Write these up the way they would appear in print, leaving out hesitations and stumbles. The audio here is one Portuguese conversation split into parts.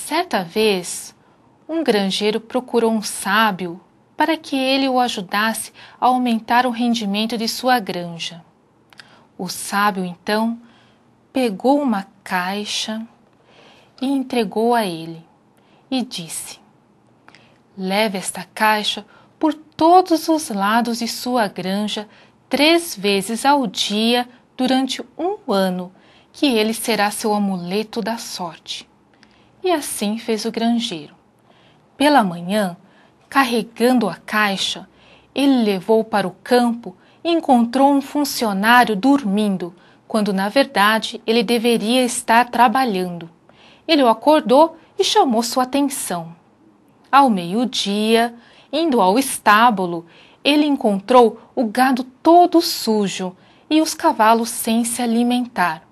Certa vez, um granjeiro procurou um sábio para que ele o ajudasse a aumentar o rendimento de sua granja. O sábio, então, pegou uma caixa e entregou a ele e disse: leve esta caixa por todos os lados de sua granja 3 vezes ao dia durante 1 ano, que ele será seu amuleto da sorte. E assim fez o granjeiro. Pela manhã, carregando a caixa, ele levou para o campo e encontrou um funcionário dormindo, quando na verdade ele deveria estar trabalhando. Ele o acordou e chamou sua atenção. Ao meio-dia, indo ao estábulo, ele encontrou o gado todo sujo e os cavalos sem se alimentar.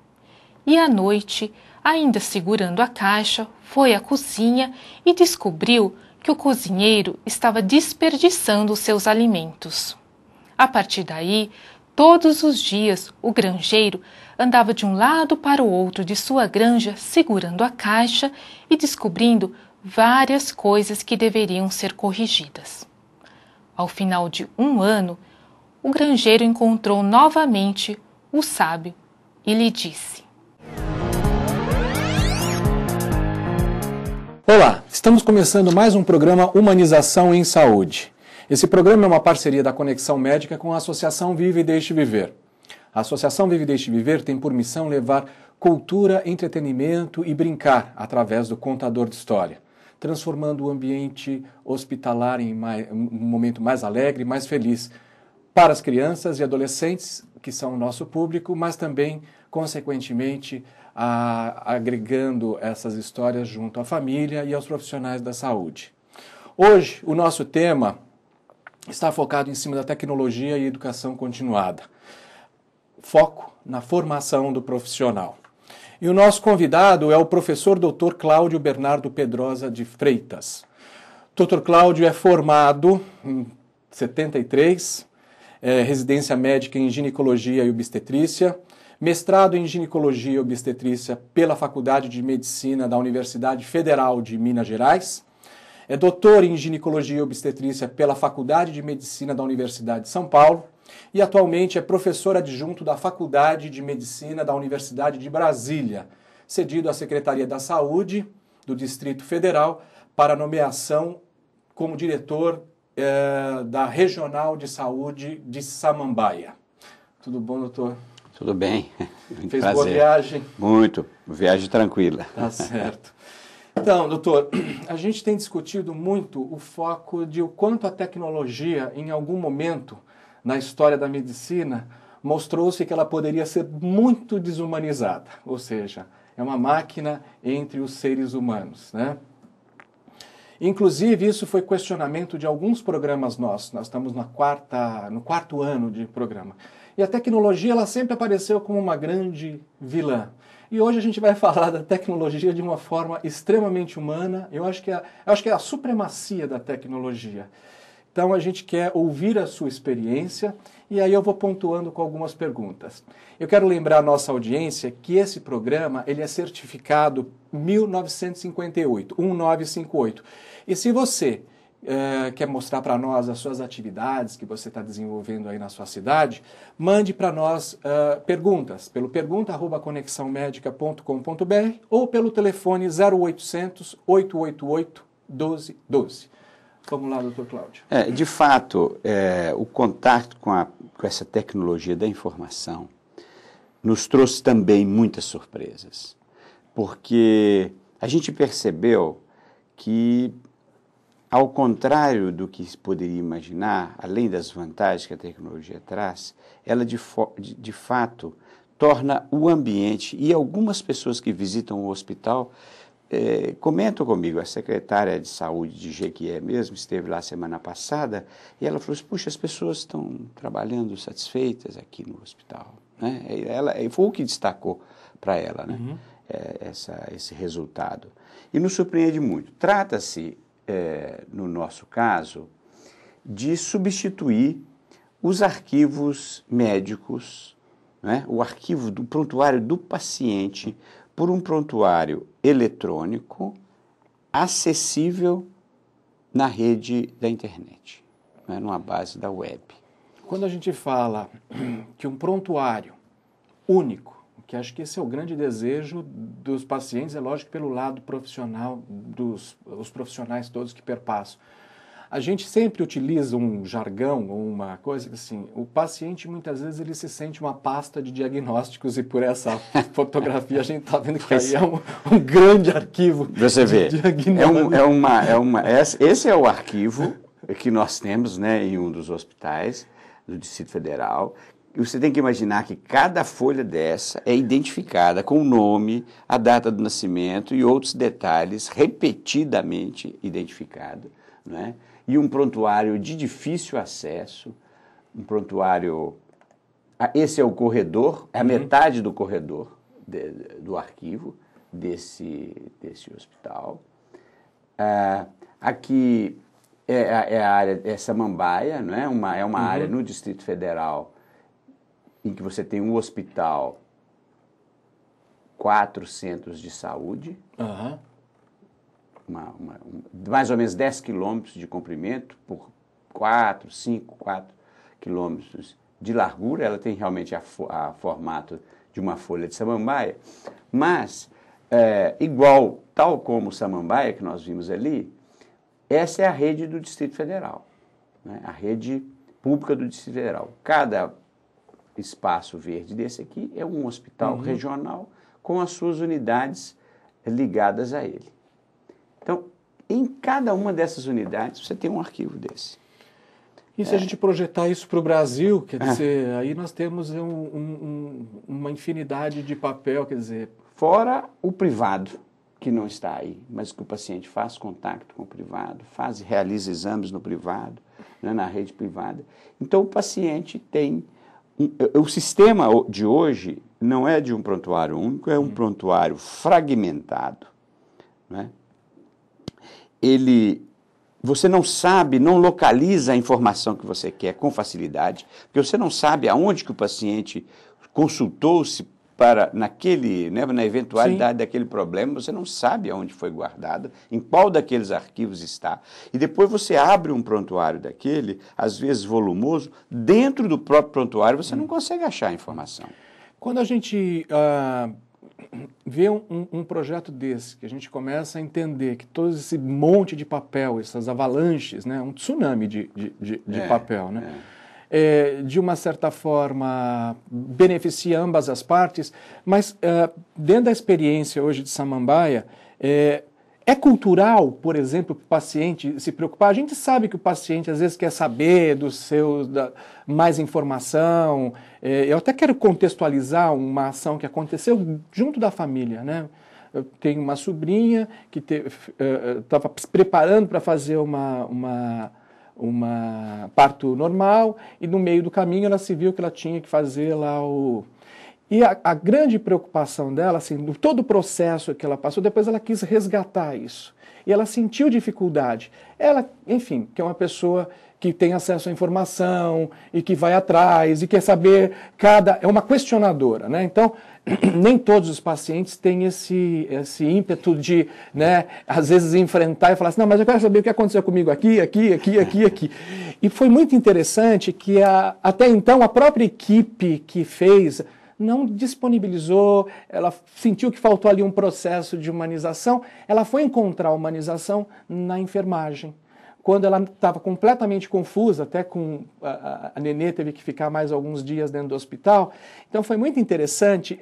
E à noite, ainda segurando a caixa, foi à cozinha e descobriu que o cozinheiro estava desperdiçando os seus alimentos. A partir daí, todos os dias, o granjeiro andava de um lado para o outro de sua granja segurando a caixa e descobrindo várias coisas que deveriam ser corrigidas. Ao final de 1 ano, o granjeiro encontrou novamente o sábio e lhe disse: Olá, estamos começando mais um programa Humanização em Saúde. Esse programa é uma parceria da Conexão Médica com a Associação Vive e Deixe Viver. A Associação Vive e Deixe Viver tem por missão levar cultura, entretenimento e brincar através do contador de história, transformando o ambiente hospitalar em um momento mais alegre, mais feliz para as crianças e adolescentes, que são o nosso público, mas também, consequentemente, agregando essas histórias junto à família e aos profissionais da saúde. Hoje, o nosso tema está focado em cima da tecnologia e educação continuada. Foco na formação do profissional. E o nosso convidado é o professor Dr. Cláudio Bernardo Pedrosa de Freitas. Dr. Cláudio é formado em 73, residência médica em ginecologia e obstetrícia, mestrado em ginecologia e obstetrícia pela Faculdade de Medicina da Universidade Federal de Minas Gerais, é doutor em ginecologia e obstetrícia pela Faculdade de Medicina da Universidade de São Paulo e atualmente é professor adjunto da Faculdade de Medicina da Universidade de Brasília, cedido à Secretaria da Saúde do Distrito Federal para nomeação como diretor da Regional de Saúde de Samambaia. Tudo bom, doutor? Tudo bem. Muito Fez prazer. Boa viagem? Muito. Viagem tranquila. Tá certo. Então, doutor, a gente tem discutido muito o foco de o quanto a tecnologia, em algum momento na história da medicina, mostrou-se que ela poderia ser muito desumanizada, ou seja, é uma máquina entre os seres humanos, né? Inclusive, isso foi questionamento de alguns programas nossos. Nós estamos no 4º ano de programa. E a tecnologia, ela sempre apareceu como uma grande vilã. E hoje a gente vai falar da tecnologia de uma forma extremamente humana. Eu acho que é a supremacia da tecnologia. Então a gente quer ouvir a sua experiência e aí eu vou pontuando com algumas perguntas. Eu quero lembrar a nossa audiência que esse programa ele é certificado 1958, 1958. E se você quer mostrar para nós as suas atividades que você está desenvolvendo aí na sua cidade, mande para nós perguntas pelo pergunta@conexãomedica.com.br ou pelo telefone 0800 888 1212. Vamos lá, doutor Cláudio. De fato, o contato com essa tecnologia da informação nos trouxe também muitas surpresas, porque a gente percebeu que, ao contrário do que se poderia imaginar, além das vantagens que a tecnologia traz, ela de fato torna o ambiente, e algumas pessoas que visitam o hospital comentam comigo, a secretária de saúde de Jequié mesmo, esteve lá semana passada, e ela falou assim, puxa, as pessoas estão trabalhando satisfeitas aqui no hospital, né? Foi o que destacou para ela, né? Uhum. Esse resultado. E nos surpreende muito. Trata-se, no nosso caso, de substituir os arquivos médicos, né? O arquivo do prontuário do paciente por um prontuário eletrônico acessível na rede da internet, né, numa base da web. Quando a gente fala que um prontuário único, que acho que esse é o grande desejo dos pacientes, é lógico pelo lado profissional, os profissionais todos que perpassam. A gente sempre utiliza um jargão ou uma coisa assim, o paciente muitas vezes ele se sente uma pasta de diagnósticos e por essa fotografia a gente está vendo que aí é um grande arquivo. Você vê, esse é o arquivo que nós temos, né, em um dos hospitais do Distrito Federal. E você tem que imaginar que cada folha dessa é identificada com o nome, a data do nascimento e outros detalhes repetidamente identificados, né? E um prontuário de difícil acesso, um prontuário... Esse é o corredor, é a metade do corredor do arquivo desse hospital. Aqui é a área Samambaia, não é? É uma área no Distrito Federal em que você tem um hospital, 4 centros de saúde, mais ou menos 10 quilômetros de comprimento por 4 quilômetros de largura. Ela tem realmente a formato de uma folha de samambaia, mas tal como o Samambaia que nós vimos ali, essa é a rede do Distrito Federal, né? A rede pública do Distrito Federal. Cada espaço verde desse aqui é um hospital regional com as suas unidades ligadas a ele. Então, em cada uma dessas unidades você tem um arquivo desse. E se a gente projetar isso para o Brasil, quer dizer, aí nós temos uma infinidade de papel, quer dizer... Fora o privado, que não está aí, mas que o paciente faz contato com o privado, realiza exames no privado, né, na rede privada. Então, o paciente tem... O sistema de hoje não é de um prontuário único, é um prontuário fragmentado, né? Você não sabe, não localiza a informação que você quer com facilidade, porque você não sabe aonde que o paciente consultou-se na eventualidade daquele problema, você não sabe aonde foi guardado, em qual daqueles arquivos está. E depois você abre um prontuário daquele, às vezes volumoso, dentro do próprio prontuário você não consegue achar a informação. Quando a gente vê um projeto desse, que a gente começa a entender que todo esse monte de papel, essas avalanches, né, um tsunami de papel, né? De uma certa forma, beneficia ambas as partes, mas dentro da experiência hoje de Samambaia, é cultural, por exemplo, para o paciente se preocupar. A gente sabe que o paciente às vezes quer saber mais informação. Eu até quero contextualizar uma ação que aconteceu junto da família, né? Eu tenho uma sobrinha que estava preparando para fazer uma parto normal, e no meio do caminho ela se viu que ela tinha que fazer lá E a grande preocupação dela, assim, todo o processo que ela passou, depois ela quis resgatar isso. E ela sentiu dificuldade. Ela, enfim, que é uma pessoa que tem acesso à informação e que vai atrás e quer saber é uma questionadora, né? Então, nem todos os pacientes têm esse ímpeto de, né, às vezes enfrentar e falar assim, não, mas eu quero saber o que aconteceu comigo aqui. E foi muito interessante que até então a própria equipe que fez não disponibilizou, ela sentiu que faltou ali um processo de humanização, ela foi encontrar a humanização na enfermagem. Quando ela estava completamente confusa, até com a nenê teve que ficar mais alguns dias dentro do hospital. Então foi muito interessante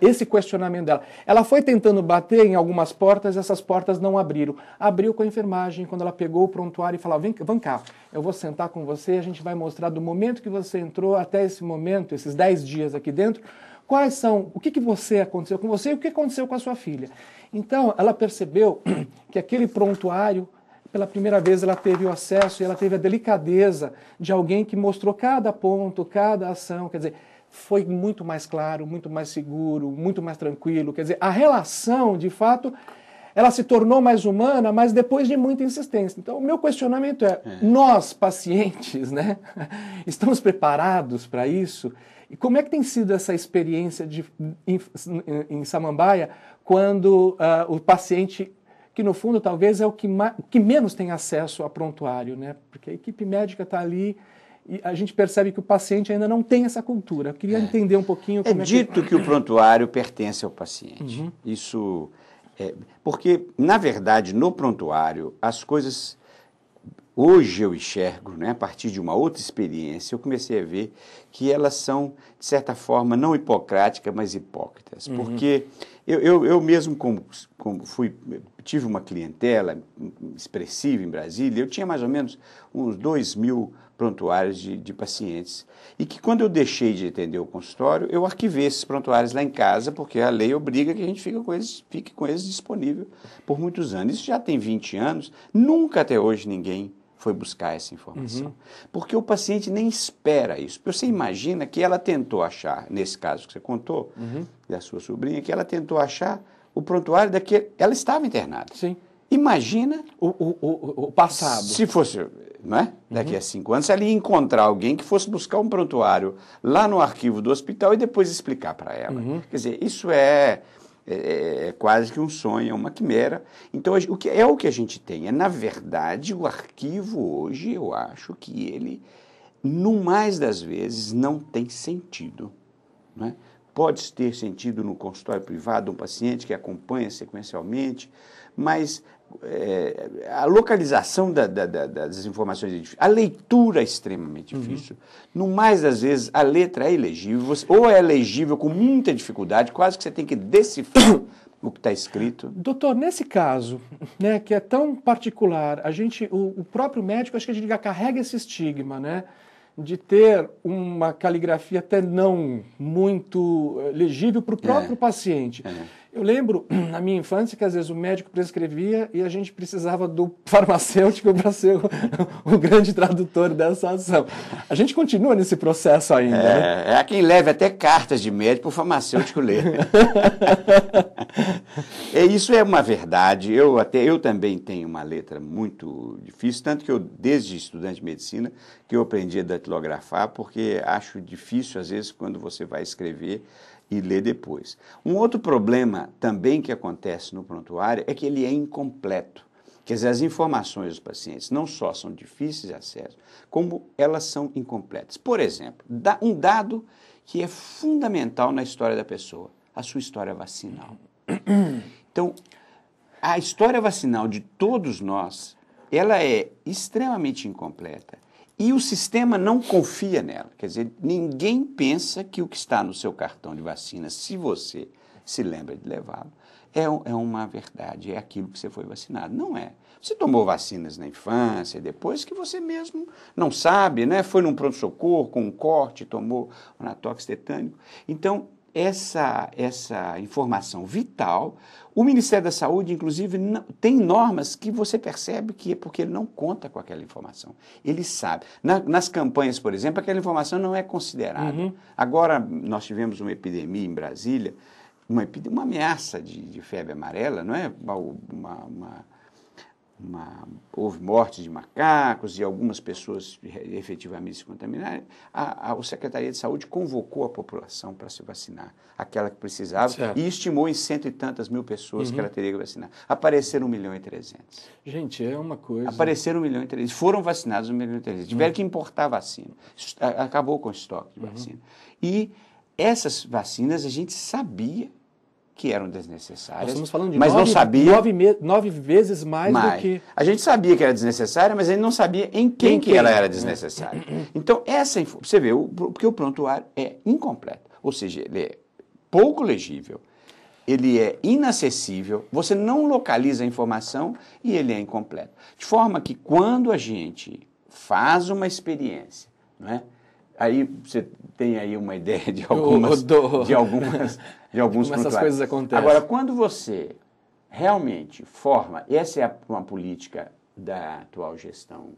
esse questionamento dela. Ela foi tentando bater em algumas portas, essas portas não abriram. Abriu com a enfermagem, quando ela pegou o prontuário e falou, vem cá, eu vou sentar com você, a gente vai mostrar do momento que você entrou até esse momento, esses 10 dias aqui dentro, o que aconteceu com você e o que aconteceu com a sua filha. Então ela percebeu que aquele prontuário, pela primeira vez ela teve o acesso e ela teve a delicadeza de alguém que mostrou cada ponto, cada ação, quer dizer, foi muito mais claro, muito mais seguro, muito mais tranquilo, quer dizer, a relação, de fato, ela se tornou mais humana, mas depois de muita insistência. Então, o meu questionamento nós, pacientes, né, estamos preparados para isso? E como é que tem sido essa experiência em Samambaia, quando o paciente que no fundo talvez é o que menos tem acesso a prontuário, né? Porque a equipe médica está ali e a gente percebe que o paciente ainda não tem essa cultura. Eu queria entender um pouquinho como É dito que o prontuário pertence ao paciente. Uhum. Isso porque, na verdade, no prontuário, as coisas... Hoje eu enxergo, né, a partir de uma outra experiência, eu comecei a ver que elas são, de certa forma, não hipocráticas, mas hipócritas. Porque eu mesmo, tive uma clientela expressiva em Brasília, eu tinha mais ou menos uns 2.000 prontuários de pacientes. E que quando eu deixei de atender o consultório, eu arquivei esses prontuários lá em casa, porque a lei obriga que a gente fique com eles disponível por muitos anos. Isso já tem 20 anos, nunca até hoje ninguém foi buscar essa informação. Porque o paciente nem espera isso. Você imagina que ela tentou achar, nesse caso que você contou, da sua sobrinha, que ela tentou achar o prontuário daquele... Ela estava internada. Sim. Imagina o passado. Se fosse, não é? Daqui a 5 anos, ela ia encontrar alguém que fosse buscar um prontuário lá no arquivo do hospital e depois explicar para ela. Quer dizer, isso é quase que um sonho, é uma quimera. Então, o que a gente tem? Na verdade, o arquivo hoje, eu acho que ele, no mais das vezes, não tem sentido. Não é? Pode ter sentido no consultório privado, um paciente que acompanha sequencialmente, mas a localização das informações é difícil, a leitura é extremamente difícil. No mais das vezes, a letra é ilegível, ou é legível com muita dificuldade, quase que você tem que decifrar o que está escrito. Doutor, nesse caso, né, que é tão particular, o próprio médico, acho que a gente já carrega esse estigma, né, de ter uma caligrafia até não muito legível para o próprio paciente. Eu lembro, na minha infância, que às vezes o médico prescrevia e a gente precisava do farmacêutico para ser o grande tradutor dessa ação. A gente continua nesse processo ainda. Né? Há quem leve até cartas de médico para o farmacêutico ler. Isso é uma verdade. Eu também tenho uma letra muito difícil, tanto que eu, desde estudante de medicina, que eu aprendi a datilografar, porque acho difícil, às vezes, quando você vai escrever e ler depois. Um outro problema também que acontece no prontuário é que ele é incompleto. Quer dizer, as informações dos pacientes não só são difíceis de acesso, como elas são incompletas. Por exemplo, um dado que é fundamental na história da pessoa, a sua história vacinal. Então, a história vacinal de todos nós, ela é extremamente incompleta. E o sistema não confia nela. Quer dizer, ninguém pensa que o que está no seu cartão de vacina, se você se lembra de levá-lo, é uma verdade, é aquilo que você foi vacinado. Não é. Você tomou vacinas na infância, depois que você mesmo não sabe, né? Foi num pronto-socorro com um corte, tomou um anatóx tetânico. Então, essa informação vital, o Ministério da Saúde, inclusive, tem normas que você percebe que é porque ele não conta com aquela informação. Ele sabe. Nas campanhas, por exemplo, aquela informação não é considerada. Agora, nós tivemos uma epidemia em Brasília, uma ameaça de febre amarela, não é? Houve morte de macacos e algumas pessoas efetivamente se contaminaram. A Secretaria de Saúde convocou a população para se vacinar, aquela que precisava, e estimou em 100 e tantas mil pessoas que ela teria que vacinar. Apareceram 1.300.000. Gente, é uma coisa... Apareceram 1.300.000. Foram vacinados 1.300.000. Tiveram que importar vacina. Acabou com o estoque de vacina. E essas vacinas a gente sabia que eram desnecessárias, Nós estamos falando de mas não sabia... 9 vezes mais do que... A gente sabia que era desnecessária, mas a gente não sabia em quem que ela era desnecessária. Então, você vê, porque o prontuário é incompleto, ou seja, ele é pouco legível, ele é inacessível, você não localiza a informação e ele é incompleto. De forma que quando a gente faz uma experiência, não é? Aí você tem aí uma ideia de alguns essas coisas acontecem. Agora, quando você realmente forma, essa é uma política da atual gestão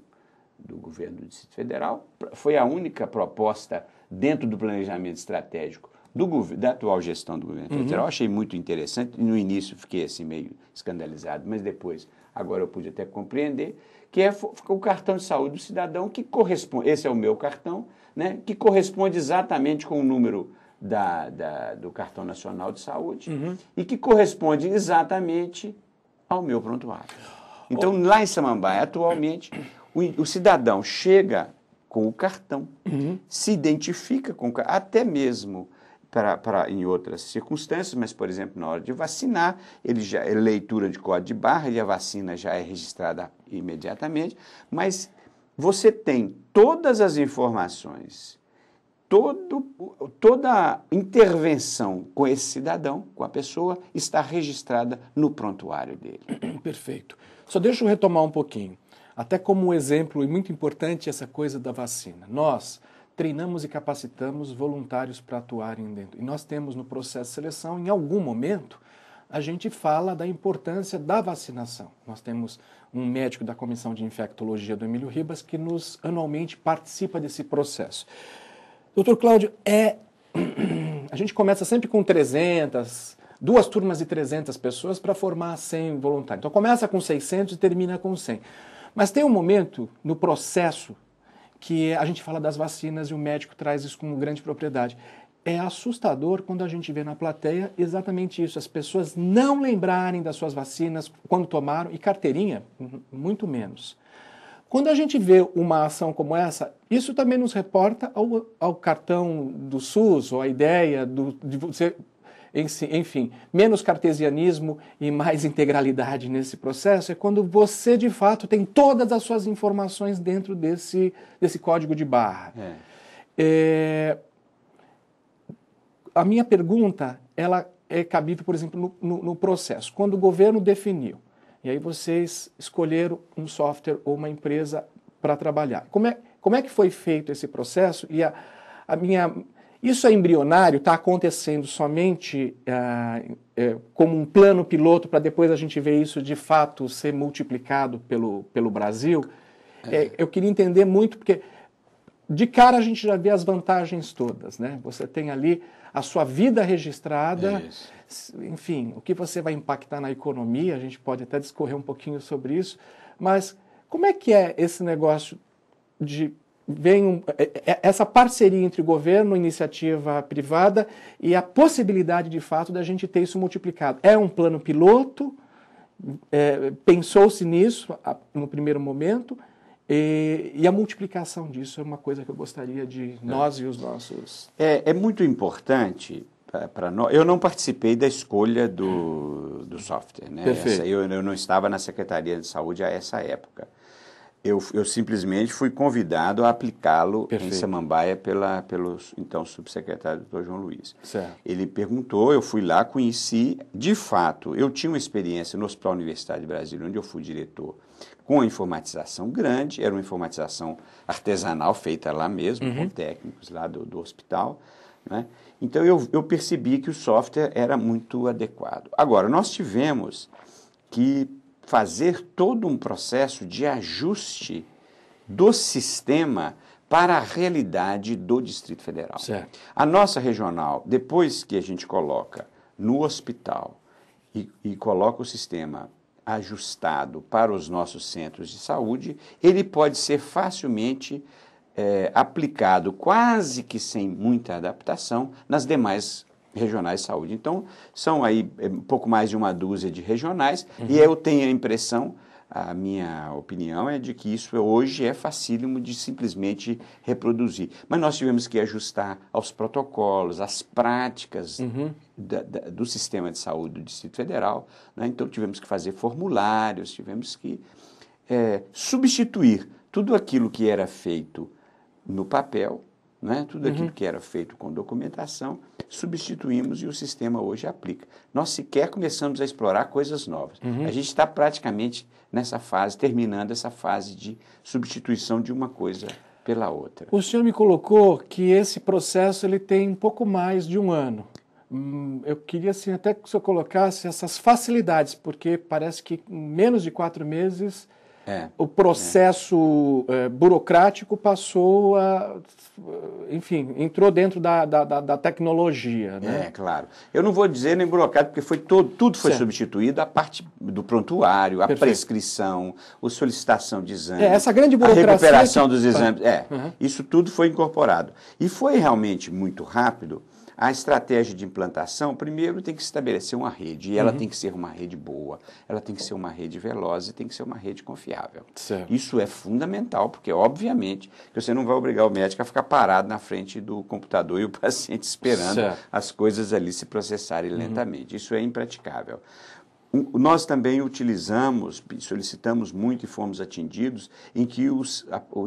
do governo do Distrito Federal, foi a única proposta dentro do planejamento estratégico da atual gestão do governo federal. Achei muito interessante, no início fiquei assim meio escandalizado, mas depois, agora eu pude até compreender, que é o cartão de saúde do cidadão, que corresponde, esse é o meu cartão, né, que corresponde exatamente com o número do Cartão Nacional de Saúde e que corresponde exatamente ao meu prontuário. Então, lá em Samambaia, atualmente, o cidadão chega com o cartão, se identifica com o cartão, até mesmo em outras circunstâncias, mas, por exemplo, na hora de vacinar, ele já é leitura de código de barra e a vacina já é registrada imediatamente, mas você tem todas as informações, toda intervenção com esse cidadão, com a pessoa, está registrada no prontuário dele. Perfeito. Só deixa eu retomar um pouquinho. Até como exemplo, e muito importante essa coisa da vacina. Nós treinamos e capacitamos voluntários para atuarem dentro. E nós temos no processo de seleção, em algum momento, a gente fala da importância da vacinação. Nós temos um médico da Comissão de Infectologia do Emílio Ribas que anualmente participa desse processo. Doutor Cláudio, a gente começa sempre com 2 turmas de 300 pessoas para formar 100 voluntários. Então começa com 600 e termina com 100. Mas tem um momento no processo que a gente fala das vacinas e o médico traz isso com grande propriedade. É assustador quando a gente vê na plateia exatamente isso, as pessoas não lembrarem das suas vacinas quando tomaram, e carteirinha, muito menos. Quando a gente vê uma ação como essa, isso também nos reporta ao cartão do SUS, ou a ideia de você, enfim, menos cartesianismo e mais integralidade nesse processo, é quando você, de fato, tem todas as suas informações dentro desse código de barra. A minha pergunta, ela é cabível, por exemplo, no processo. Quando o governo definiu, e aí vocês escolheram um software ou uma empresa para trabalhar. Como é que foi feito esse processo? E isso é embrionário, está acontecendo somente como um plano piloto para depois a gente ver isso de fato ser multiplicado pelo Brasil? Eu queria entender muito, porque de cara a gente já vê as vantagens todas, né? Você tem ali a sua vida registrada, enfim, o que você vai impactar na economia, a gente pode até discorrer um pouquinho sobre isso, mas como é que é esse negócio de essa parceria entre governo, iniciativa privada e a possibilidade de fato da gente ter isso multiplicado? É um plano piloto? Pensou-se nisso no primeiro momento? E a multiplicação disso é uma coisa que eu gostaria de nós e os nossos... É muito importante para nós. Eu não participei da escolha do software, né? Eu não estava na Secretaria de Saúde a essa época. Eu simplesmente fui convidado a aplicá-lo em Samambaia pelo então subsecretário Dr. João Luiz. Certo. Ele perguntou, eu fui lá, conheci. De fato, eu tinha uma experiência no Hospital Universitário de Brasília, onde eu fui diretor, com a informatização grande, era uma informatização artesanal feita lá mesmo, com técnicos lá do hospital, né? Então eu percebi que o software era muito adequado. Agora, nós tivemos que fazer todo um processo de ajuste do sistema para a realidade do Distrito Federal. Certo. A nossa regional, depois que a gente coloca no hospital e coloca o sistema ajustado para os nossos centros de saúde, ele pode ser facilmente aplicado, quase que sem muita adaptação, nas demais regionais de saúde. Então, são aí um pouco mais de uma dúzia de regionais, e eu tenho a impressão, a minha opinião é de que isso hoje é facílimo de simplesmente reproduzir. Mas nós tivemos que ajustar aos protocolos, às práticas do sistema de saúde do Distrito Federal, né? Então tivemos que fazer formulários, tivemos que substituir tudo aquilo que era feito no papel, né? Tudo aquilo que era feito com documentação, substituímos e o sistema hoje aplica. Nós sequer começamos a explorar coisas novas. A gente está praticamente nessa fase, terminando essa fase de substituição de uma coisa pela outra. O senhor me colocou que esse processo ele tem um pouco mais de um ano. Eu queria assim, até que o senhor colocasse essas facilidades, porque parece que em menos de 4 meses o processo burocrático passou a... Enfim, entrou dentro da tecnologia, né? Claro. Eu não vou dizer nem burocrático, porque tudo foi substituído, a parte do prontuário, a prescrição, a solicitação de exames, essa grande burocracia, a recuperação dos exames, isso tudo foi incorporado. E foi realmente muito rápido, a estratégia de implantação, primeiro tem que estabelecer uma rede, e ela tem que ser uma rede boa, ela tem que ser uma rede veloz e tem que ser uma rede confiável. Certo. Isso é fundamental, porque, obviamente, que você não vai obrigar o médico a ficar parado na frente do computador e o paciente esperando Certo. as coisas ali se processarem lentamente. Isso é impraticável. Nós também utilizamos, solicitamos muito e fomos atendidos em que os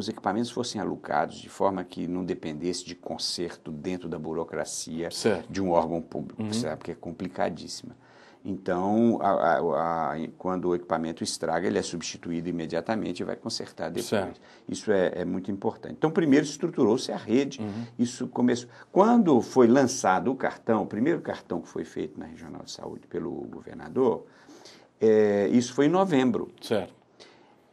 equipamentos fossem alocados de forma que não dependesse de conserto dentro da burocracia Certo. de um órgão público, sabe? Porque é complicadíssima. Então, quando o equipamento estraga, ele é substituído imediatamente e vai consertar depois. Certo. Isso é muito importante. Então, primeiro estruturou-se a rede. Isso começou. Quando foi lançado o cartão, o primeiro cartão que foi feito na Regional de Saúde pelo governador, isso foi em novembro. Certo.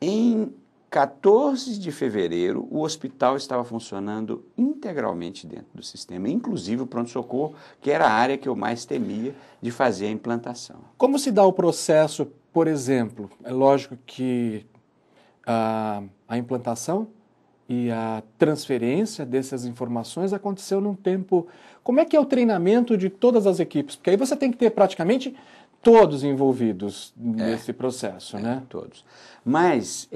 Em 14 de fevereiro, o hospital estava funcionando integralmente dentro do sistema, inclusive o pronto-socorro, que era a área que eu mais temia de fazer a implantação. Como se dá o processo, por exemplo? É lógico que a implantação e a transferência dessas informações aconteceu num tempo... Como é que é o treinamento de todas as equipes? Porque aí você tem que ter praticamente todos envolvidos nesse processo, né? Todos. Mas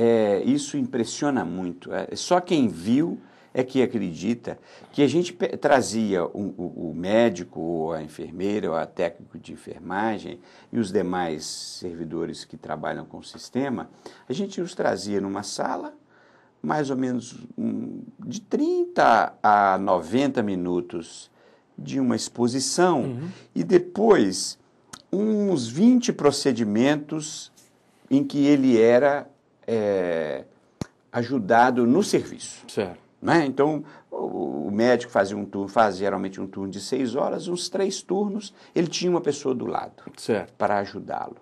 isso impressiona muito. Só quem viu é que acredita que a gente trazia o médico, ou a enfermeira, ou a técnico de enfermagem e os demais servidores que trabalham com o sistema, a gente os trazia numa sala, mais ou menos de 30 a 90 minutos de uma exposição e depois uns 20 procedimentos em que ele era ajudado no serviço. Certo. Né? Então, o médico fazia um turno, faz geralmente um turno de 6 horas, uns 3 turnos, ele tinha uma pessoa do lado Certo. para ajudá-lo.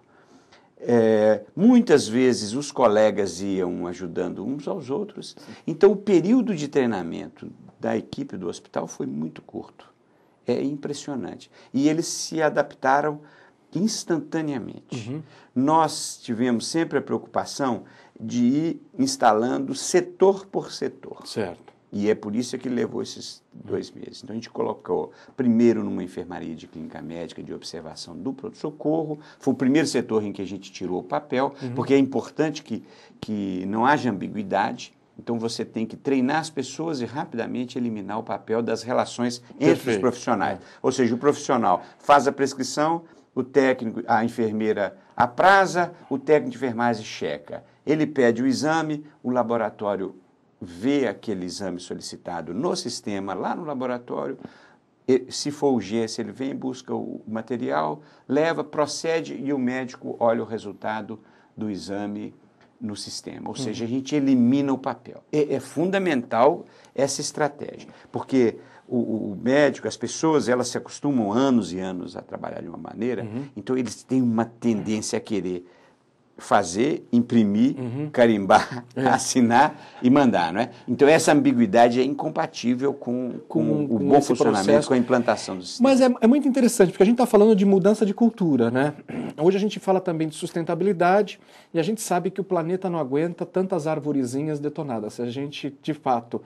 Muitas vezes os colegas iam ajudando uns aos outros, então o período de treinamento da equipe do hospital foi muito curto. É impressionante. E eles se adaptaram instantaneamente. Nós tivemos sempre a preocupação de ir instalando setor por setor. Certo. E é por isso que levou esses 2 meses. Então, a gente colocou primeiro numa enfermaria de clínica médica de observação do pronto-socorro. Foi o primeiro setor em que a gente tirou o papel, porque é importante que não haja ambiguidade. Então, você tem que treinar as pessoas e rapidamente eliminar o papel das relações entre os profissionais. Ou seja, o profissional faz a prescrição, o técnico, a enfermeira apraza, o técnico de enfermagem checa. Ele pede o exame, o laboratório vê aquele exame solicitado no sistema, lá no laboratório. Se for urgência, ele vem, busca o material, leva, procede e o médico olha o resultado do exame no sistema. Ou seja, a gente elimina o papel. É fundamental essa estratégia, porque o médico, as pessoas, elas se acostumam anos e anos a trabalhar de uma maneira, então eles têm uma tendência a querer fazer, imprimir, carimbar, assinar e mandar, não é? Então essa ambiguidade é incompatível com o bom funcionamento, processo, com a implantação do sistema. Mas é muito interessante, porque a gente está falando de mudança de cultura, né? Hoje a gente fala também de sustentabilidade e a gente sabe que o planeta não aguenta tantas arvorezinhas detonadas. Se a gente, de fato,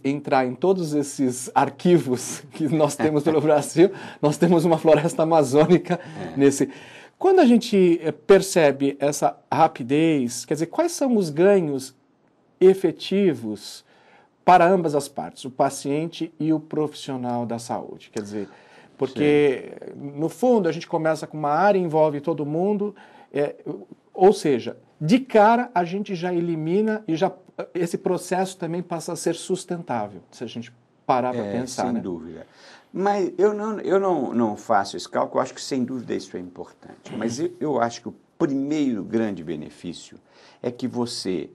entrar em todos esses arquivos que nós temos pelo Brasil, nós temos uma floresta amazônica nesse... Quando a gente percebe essa rapidez, quer dizer, quais são os ganhos efetivos para ambas as partes, o paciente e o profissional da saúde? Quer dizer, porque, no fundo, a gente começa com uma área, envolve todo mundo, ou seja, de cara a gente já elimina e já esse processo também passa a ser sustentável, se a gente parar para pensar. Sem dúvida. Mas eu não faço esse cálculo, eu acho que sem dúvida isso é importante. Mas eu acho que o primeiro grande benefício é que você,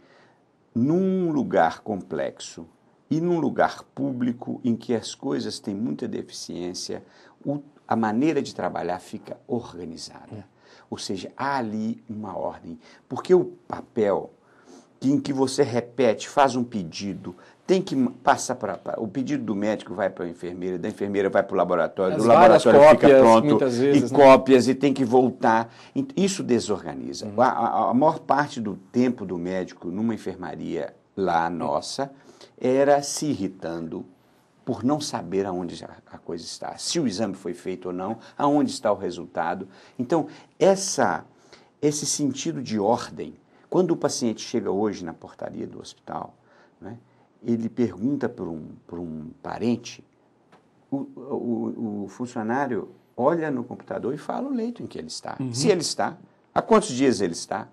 num lugar complexo e num lugar público em que as coisas têm muita deficiência, a maneira de trabalhar fica organizada. Ou seja, há ali uma ordem. Porque o papel em que você repete, faz um pedido, tem que passar para... O pedido do médico vai para a enfermeira, da enfermeira vai para o laboratório, do laboratório fica pronto, vezes, e cópias, e tem que voltar. Isso desorganiza. A maior parte do tempo do médico numa enfermaria lá nossa era se irritando por não saber aonde a coisa está, se o exame foi feito ou não, aonde está o resultado. Então, esse sentido de ordem, quando o paciente chega hoje na portaria do hospital, né, ele pergunta por um parente, o funcionário olha no computador e fala o leito em que ele está. Uhum. Se ele está, há quantos dias ele está,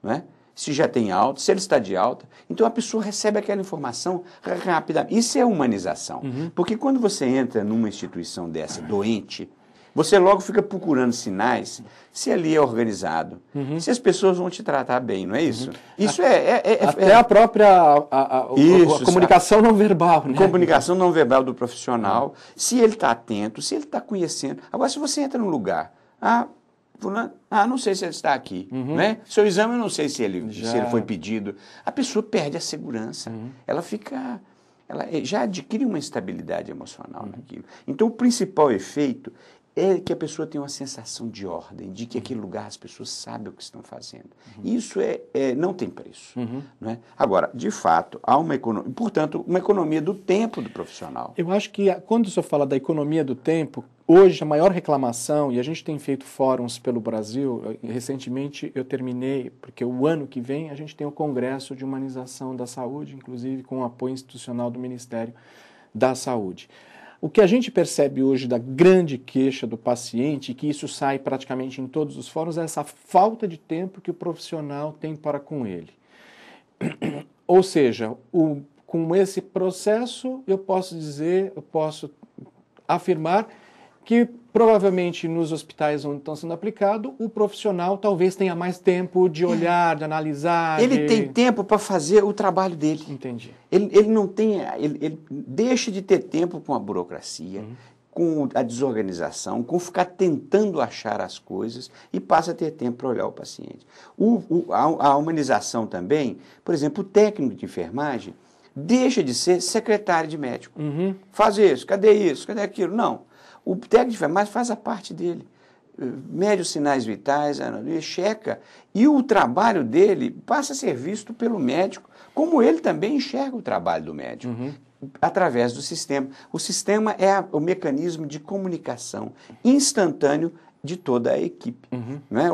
não é? Se já tem alta, se ele está de alta. Então, a pessoa recebe aquela informação rapidamente. Isso é humanização. Uhum. Porque quando você entra numa instituição dessa, doente, você logo fica procurando sinais se ali é organizado, se as pessoas vão te tratar bem, não é isso? Isso até a própria a comunicação não verbal, né? Comunicação não verbal do profissional, se ele está atento, se ele está conhecendo. Agora, se você entra num lugar, não sei se ele está aqui, né? Seu exame, eu não sei se ele foi pedido. A pessoa perde a segurança, ela já adquire uma instabilidade emocional naquilo. Então, o principal efeito é que a pessoa tem uma sensação de ordem, de que aquele lugar as pessoas sabem o que estão fazendo. Isso não tem preço. Não é? Agora, de fato, há uma economia, portanto, uma economia do tempo do profissional. Eu acho que quando o senhor fala da economia do tempo, hoje a maior reclamação, e a gente tem feito fóruns pelo Brasil, recentemente eu terminei, porque o ano que vem a gente tem o Congresso de Humanização da Saúde, inclusive com o apoio institucional do Ministério da Saúde. O que a gente percebe hoje da grande queixa do paciente, e que isso sai praticamente em todos os fóruns, é essa falta de tempo que o profissional tem para com ele. Ou seja, com esse processo eu posso afirmar que provavelmente nos hospitais onde estão sendo aplicados, o profissional talvez tenha mais tempo de olhar, de analisar. Ele tem tempo para fazer o trabalho dele. Entendi. Ele não tem, ele deixa de ter tempo com a burocracia, com a desorganização, com ficar tentando achar as coisas e passa a ter tempo para olhar o paciente. A humanização também, por exemplo, o técnico de enfermagem deixa de ser secretário de médico. Faz isso, cadê aquilo? Não. O técnico de enfermagem faz a parte dele, mede os sinais vitais, checa, e o trabalho dele passa a ser visto pelo médico, como ele também enxerga o trabalho do médico, através do sistema. O sistema é o mecanismo de comunicação instantâneo de toda a equipe. Não é?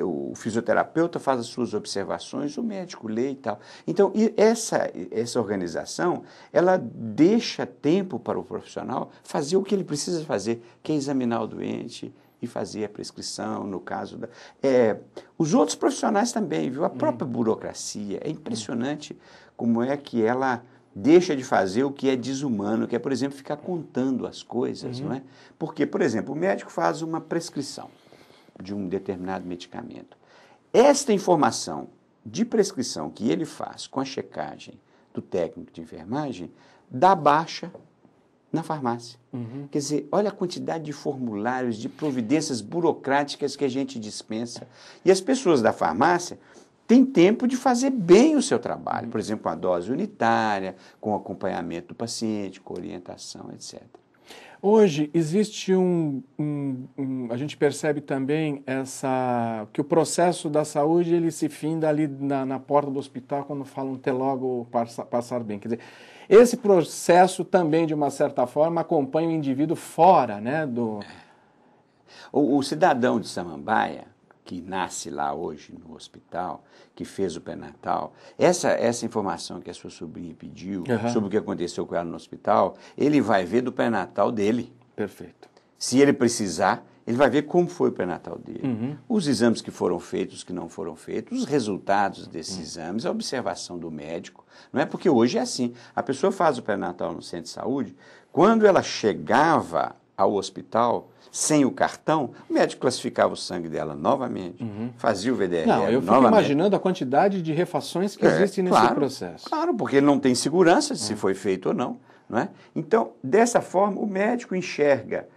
O fisioterapeuta faz as suas observações, o médico lê e tal. Então, essa organização, ela deixa tempo para o profissional fazer o que ele precisa fazer, que é examinar o doente e fazer a prescrição, no caso os outros profissionais também, viu? A própria burocracia, é impressionante como é que ela deixa de fazer o que é desumano, que é, por exemplo, ficar contando as coisas, não é? Porque, por exemplo, o médico faz uma prescrição de um determinado medicamento. Esta informação de prescrição que ele faz com a checagem do técnico de enfermagem dá baixa na farmácia. Quer dizer, olha a quantidade de formulários, de providências burocráticas que a gente dispensa. E as pessoas da farmácia tem tempo de fazer bem o seu trabalho, por exemplo, com a dose unitária, com o acompanhamento do paciente, com orientação, etc. Hoje existe a gente percebe também que o processo da saúde ele se finda ali na porta do hospital quando falam ter logo passar bem. Quer dizer, esse processo também, de uma certa forma, acompanha o indivíduo fora, né, do... O cidadão de Samambaia, que nasce lá hoje no hospital, que fez o pré-natal, essa informação que a sua sobrinha pediu sobre o que aconteceu com ela no hospital, ele vai ver do pré-natal dele. Perfeito. Se ele precisar, ele vai ver como foi o pré-natal dele, os exames que foram feitos, que não foram feitos, os resultados desses exames, a observação do médico. Não é porque hoje é assim, a pessoa faz o pré-natal no centro de saúde, quando ela chegava ao hospital sem o cartão, o médico classificava o sangue dela novamente, fazia o VDRL novamente. Eu fico imaginando a quantidade de refações que existem nesse processo. Claro, porque ele não tem segurança de se foi feito ou não. Não é? Então, dessa forma, o médico enxerga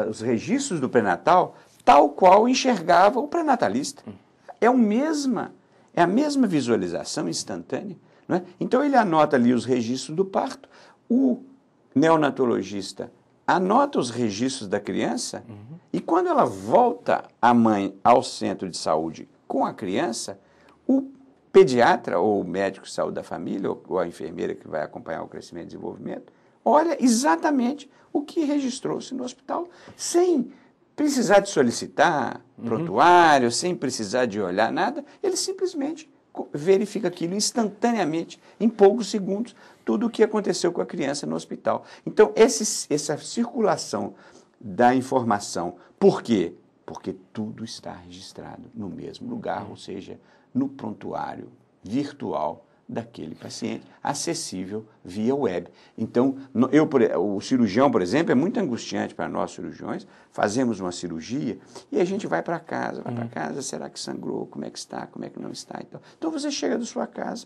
os registros do pré-natal tal qual enxergava o pré-natalista. É a mesma visualização instantânea. Não é? Então, ele anota ali os registros do parto, o neonatologista anota os registros da criança e quando ela volta, a mãe, ao centro de saúde com a criança, o pediatra ou o médico de saúde da família ou a enfermeira que vai acompanhar o crescimento e desenvolvimento, olha exatamente o que registrou-se no hospital, sem precisar de solicitar prontuário, sem precisar de olhar nada, ele simplesmente verifica aquilo instantaneamente, em poucos segundos, tudo o que aconteceu com a criança no hospital. Então, essa circulação da informação, por quê? Porque tudo está registrado no mesmo lugar, ou seja, no prontuário virtual daquele paciente, acessível via web. Então, o cirurgião, por exemplo, é muito angustiante para nós cirurgiões, fazemos uma cirurgia e a gente vai para casa, será que sangrou, como é que está, como é que não está? Então você chega da sua casa,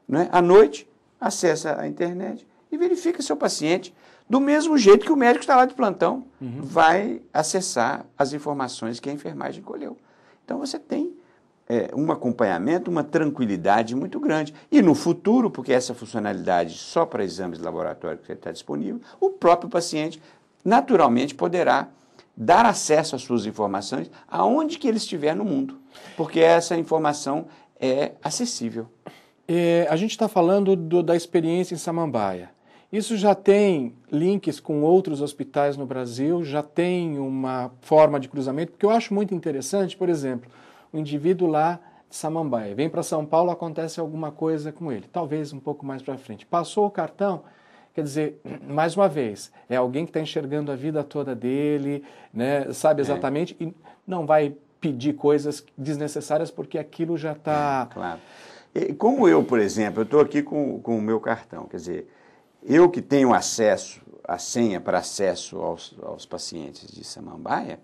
né, à noite, acessa a internet e verifica seu paciente, do mesmo jeito que o médico está lá de plantão, vai acessar as informações que a enfermagem colheu. Então você tem um acompanhamento, uma tranquilidade muito grande. E no futuro, porque essa funcionalidade só para exames de laboratório que está disponível, o próprio paciente naturalmente poderá dar acesso às suas informações aonde que ele estiver no mundo, porque essa informação é acessível. A gente está falando da experiência em Samambaia. Isso já tem links com outros hospitais no Brasil, já tem uma forma de cruzamento, porque eu acho muito interessante, por exemplo, o indivíduo lá de Samambaia vem para São Paulo, acontece alguma coisa com ele, talvez um pouco mais para frente. Passou o cartão, quer dizer, mais uma vez, é alguém que está enxergando a vida toda dele, né, sabe exatamente, e não vai pedir coisas desnecessárias porque aquilo já está... Claro. E como eu, por exemplo, eu estou aqui com o meu cartão, quer dizer, eu que tenho acesso, a senha para acesso aos pacientes de Samambaia,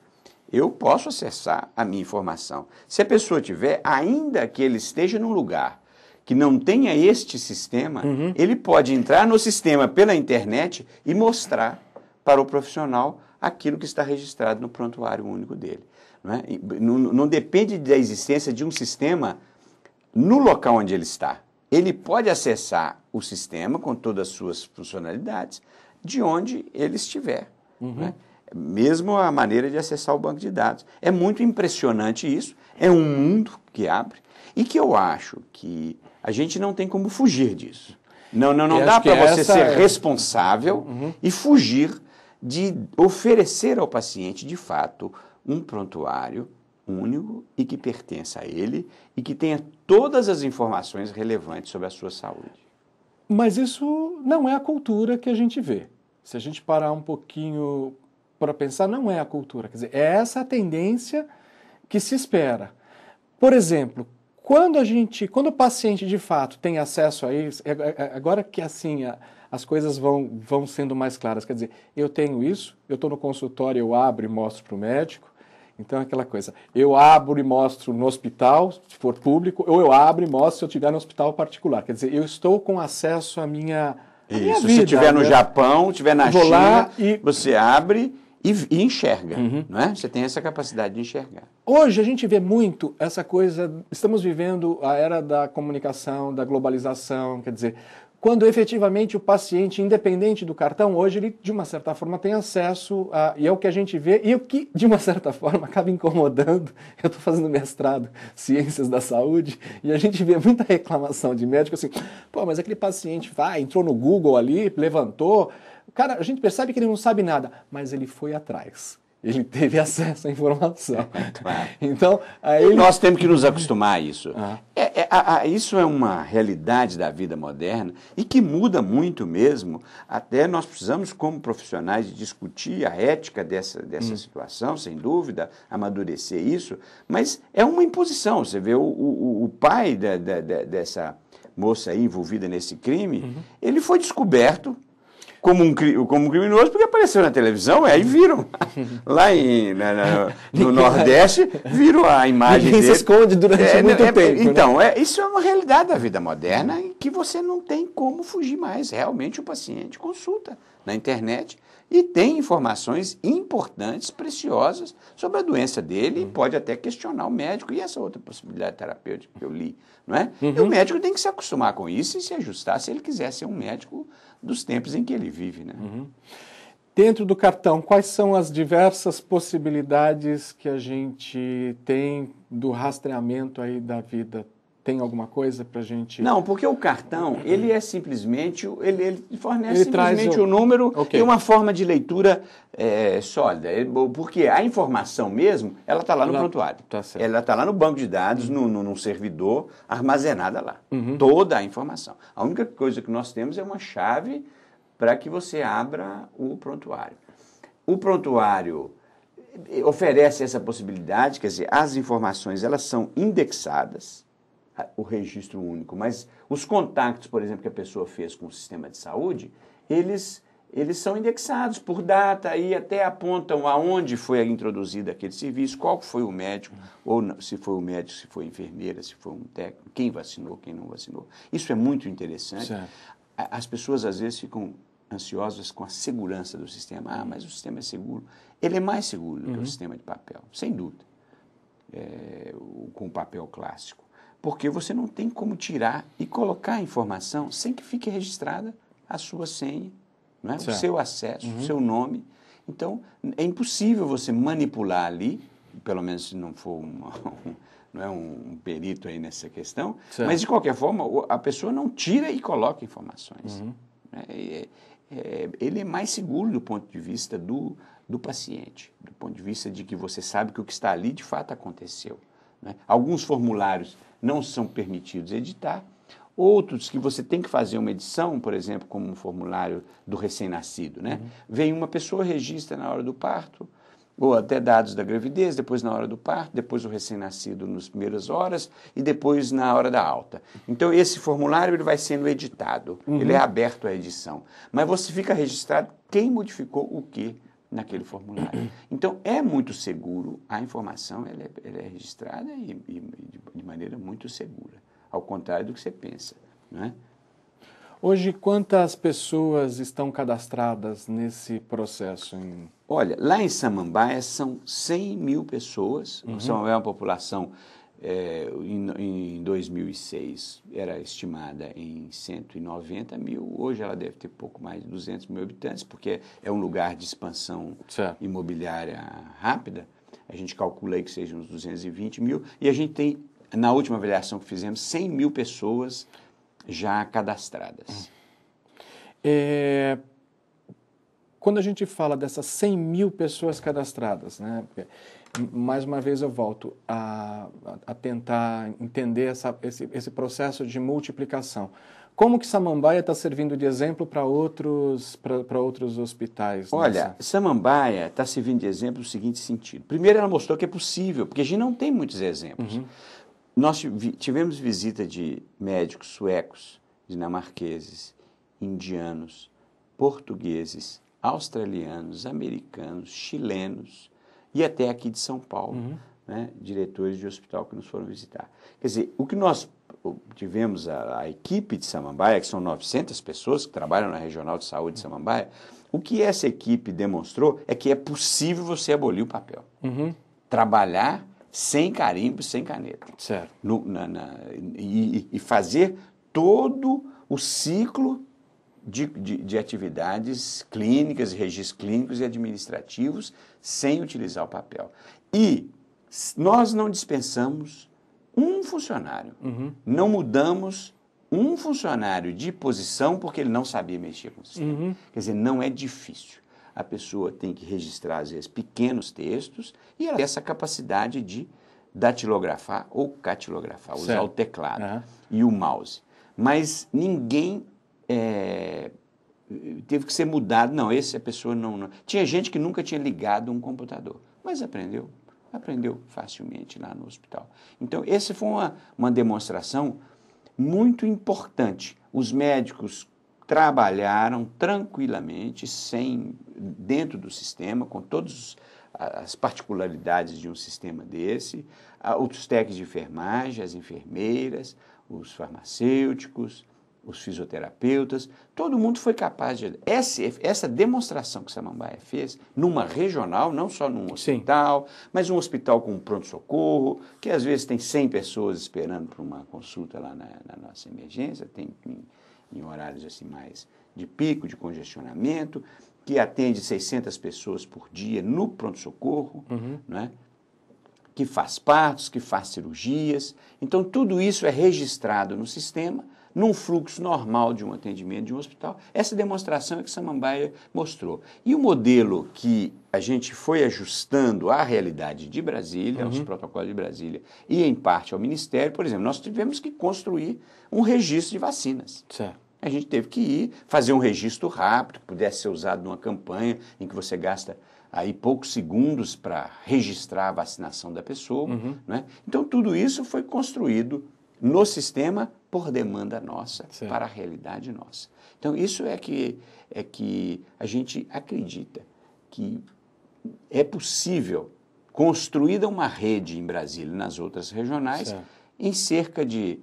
eu posso acessar a minha informação. Se a pessoa tiver, ainda que ele esteja num lugar que não tenha este sistema, ele pode entrar no sistema pela internet e mostrar para o profissional aquilo que está registrado no prontuário único dele. Não é? Não depende da existência de um sistema no local onde ele está. Ele pode acessar o sistema com todas as suas funcionalidades de onde ele estiver. Não é? Mesmo a maneira de acessar o banco de dados. É muito impressionante isso, é um mundo que abre e que eu acho que a gente não tem como fugir disso. Não dá para você ser responsável e fugir de oferecer ao paciente, de fato, um prontuário único e que pertença a ele e que tenha todas as informações relevantes sobre a sua saúde. Mas isso não é a cultura que a gente vê. Se a gente parar um pouquinho para pensar, não é a cultura. Quer dizer, é essa a tendência que se espera. Por exemplo, quando o paciente de fato tem acesso a isso, agora que assim as coisas vão sendo mais claras, quer dizer, eu tenho isso, eu estou no consultório, eu abro e mostro para o médico, então é aquela coisa, eu abro e mostro no hospital, se for público, ou eu abro e mostro se eu estiver no hospital particular, quer dizer, eu estou com acesso à minha vida. Se estiver no Japão, estiver na Vou China, lá você abre e enxerga, não é? Você tem essa capacidade de enxergar. Hoje a gente vê muito essa coisa, estamos vivendo a era da comunicação, da globalização, quer dizer, quando efetivamente o paciente, independente do cartão, hoje ele de uma certa forma tem acesso, e é o que a gente vê, e o que de uma certa forma acaba incomodando, eu estou fazendo mestrado Ciências da Saúde, e a gente vê muita reclamação de médico assim, pô, mas aquele paciente entrou no Google ali, levantou, cara, a gente percebe que ele não sabe nada, mas ele foi atrás. Ele teve acesso à informação. Claro. Então, aí nós temos que nos acostumar a isso. Isso é uma realidade da vida moderna e que muda muito mesmo. Até nós precisamos, como profissionais, discutir a ética dessa situação, sem dúvida, amadurecer isso. Mas é uma imposição. Você vê o pai dessa moça aí envolvida nesse crime, ele foi descoberto como um criminoso, porque apareceu na televisão, aí viram. Lá no Nordeste, viram a imagem Ninguém dele. se esconde durante muito tempo. Então, isso é uma realidade da vida moderna em que você não tem como fugir mais. Realmente o paciente consulta na internet e tem informações importantes, preciosas, sobre a doença dele e pode até questionar o médico. E essa outra possibilidade terapêutica que eu li, não é? E o médico tem que se acostumar com isso e se ajustar se ele quiser ser um médico dos tempos em que ele vive, né? Dentro do cartão, quais são as diversas possibilidades que a gente tem do rastreamento aí da vida tem alguma coisa para a gente... Não, porque o cartão, ele é simplesmente, ele fornece Ele simplesmente traz o número Ok. e uma forma de leitura sólida. Porque a informação mesmo, ela está lá no prontuário. Tá certo. Ela está lá no banco de dados, num servidor, armazenada lá. Toda a informação. A única coisa que nós temos é uma chave para que você abra o prontuário. O prontuário oferece essa possibilidade, quer dizer, as informações elas são indexadas, o registro único, mas os contactos, por exemplo, que a pessoa fez com o sistema de saúde, eles são indexados por data e até apontam aonde foi introduzido aquele serviço, qual foi o médico, ou não, se foi o médico, se foi a enfermeira, se foi um técnico, quem vacinou, quem não vacinou. Isso é muito interessante. Certo. As pessoas às vezes ficam ansiosas com a segurança do sistema. Ah, mas o sistema é seguro. Ele é mais seguro do que o sistema de papel, sem dúvida, com o papel clássico. Porque você não tem como tirar e colocar a informação sem que fique registrada a sua senha, não é? O seu acesso, o seu nome. Então, é impossível você manipular ali, pelo menos se não for não é um perito aí nessa questão, Certo. mas de qualquer forma, a pessoa não tira e coloca informações. Ele é mais seguro do ponto de vista do paciente, do ponto de vista de que você sabe que o que está ali de fato aconteceu. Né? Alguns formulários não são permitidos editar, outros que você tem que fazer uma edição, por exemplo, como um formulário do recém-nascido. Né? Vem uma pessoa, registra na hora do parto, ou até dados da gravidez, depois na hora do parto, depois o recém-nascido nas primeiras horas e depois na hora da alta. Então esse formulário ele vai sendo editado, ele é aberto à edição, mas você fica registrado quem modificou o que naquele formulário. Então é muito seguro, a informação ela é registrada e de maneira muito segura, ao contrário do que você pensa, não é? Hoje, quantas pessoas estão cadastradas nesse processo? Olha, lá em Samambaia são 100 mil pessoas. Samambaia é uma população, em 2006, era estimada em 190 mil. Hoje ela deve ter pouco mais de 200 mil habitantes, porque é um lugar de expansão imobiliária rápida. A gente calcula aí que sejam uns 220 mil. E a gente tem, na última avaliação que fizemos, 100 mil pessoas já cadastradas. Quando a gente fala dessas 100 mil pessoas cadastradas, né, mais uma vez eu volto a tentar entender esse processo de multiplicação. Como que Samambaia está servindo de exemplo para outros hospitais? Olha, Samambaia está servindo de exemplo no seguinte sentido. Primeiro, ela mostrou que é possível, porque a gente não tem muitos exemplos. Nós tivemos visita de médicos suecos, dinamarqueses, indianos, portugueses, australianos, americanos, chilenos e até aqui de São Paulo, né, diretores de hospital que nos foram visitar. Quer dizer, o que nós tivemos, a equipe de Samambaia, que são 900 pessoas que trabalham na Regional de Saúde de Samambaia, o que essa equipe demonstrou é que é possível você abolir o papel. Trabalhar sem carimbo, sem caneta. Certo. E fazer todo o ciclo de atividades clínicas, registros clínicos e administrativos sem utilizar o papel. E nós não dispensamos um funcionário, não mudamos um funcionário de posição porque ele não sabia mexer com o sistema. Quer dizer, não é difícil. A pessoa tem que registrar, às vezes, pequenos textos e ela tem essa capacidade de datilografar ou catilografar, usar o teclado e o mouse. Mas ninguém teve que ser mudado. Não, essa pessoa não. Tinha gente que nunca tinha ligado um computador, mas aprendeu facilmente lá no hospital. Então, essa foi uma demonstração muito importante. Os médicos trabalharam tranquilamente, dentro do sistema, com todas as particularidades de um sistema desse, os técnicos de enfermagem, as enfermeiras, os farmacêuticos, os fisioterapeutas, todo mundo foi capaz de... Essa demonstração que Samambaia fez, numa regional, não só num hospital, mas um hospital com um pronto-socorro, que às vezes tem 100 pessoas esperando para uma consulta lá na nossa emergência, tem em horários assim mais de pico, de congestionamento, que atende 600 pessoas por dia no pronto-socorro, né? que faz partos, que faz cirurgias. Então, tudo isso é registrado no sistema, num fluxo normal de um atendimento de um hospital. Essa demonstração é que Samambaia mostrou. E o modelo que a gente foi ajustando à realidade de Brasília, aos protocolos de Brasília, e em parte ao Ministério, por exemplo, nós tivemos que construir um registro de vacinas. Certo. A gente teve que ir fazer um registro rápido, que pudesse ser usado numa campanha em que você gasta aí poucos segundos para registrar a vacinação da pessoa. Né? Então, tudo isso foi construído no sistema por demanda nossa, certo, para a realidade nossa. Então, isso é que a gente acredita que é possível, construída uma rede em Brasília e nas outras regionais, certo, em cerca de,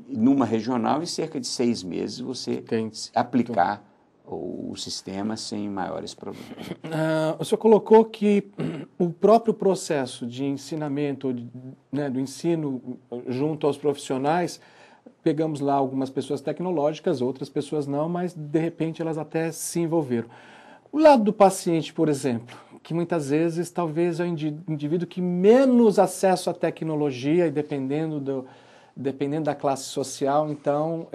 numa regional, em cerca de 6 meses, você aplicar o sistema sem maiores problemas. O senhor colocou que o próprio processo de ensinamento, né, do ensino junto aos profissionais, pegamos lá algumas pessoas tecnológicas, outras pessoas não, mas de repente elas até se envolveram. O lado do paciente, por exemplo, que muitas vezes talvez é o indivíduo que menos acesso à tecnologia, e dependendo da classe social, então,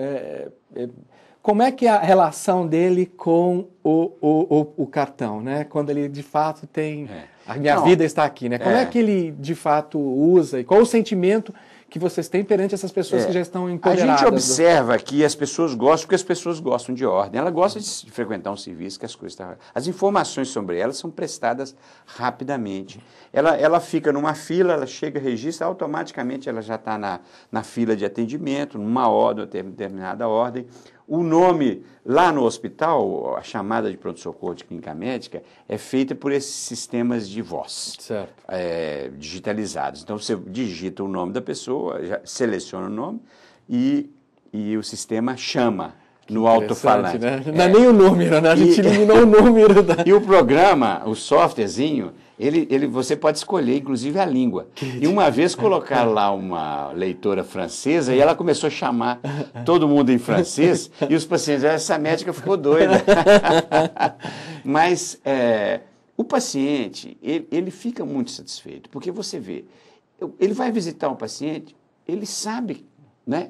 como é que é a relação dele com o cartão, né? Quando ele de fato tem... A minha vida está aqui, né? Como é que ele de fato usa e qual o sentimento que vocês têm perante essas pessoas que já estão empoderadas? A gente observa que as pessoas gostam porque as pessoas gostam de ordem. Ela gosta de frequentar um serviço que as coisas estão... As informações sobre elas são prestadas rapidamente. Ela fica numa fila, ela chega, registra, automaticamente ela já está na fila de atendimento, numa ordem, determinada ordem. O nome lá no hospital, a chamada de pronto-socorro de clínica médica, é feita por esses sistemas de voz, certo, digitalizados. Então, você digita o nome da pessoa, já seleciona o nome e o sistema chama no alto-falante. Né? Não é nem o número, né? A gente eliminou o número. E o programa, o softwarezinho, você pode escolher, inclusive, a língua. E uma vez colocaram lá uma leitora francesa e ela começou a chamar todo mundo em francês e os pacientes, essa médica ficou doida. Mas o paciente, ele fica muito satisfeito, porque você vê, ele vai visitar um paciente, ele sabe, né?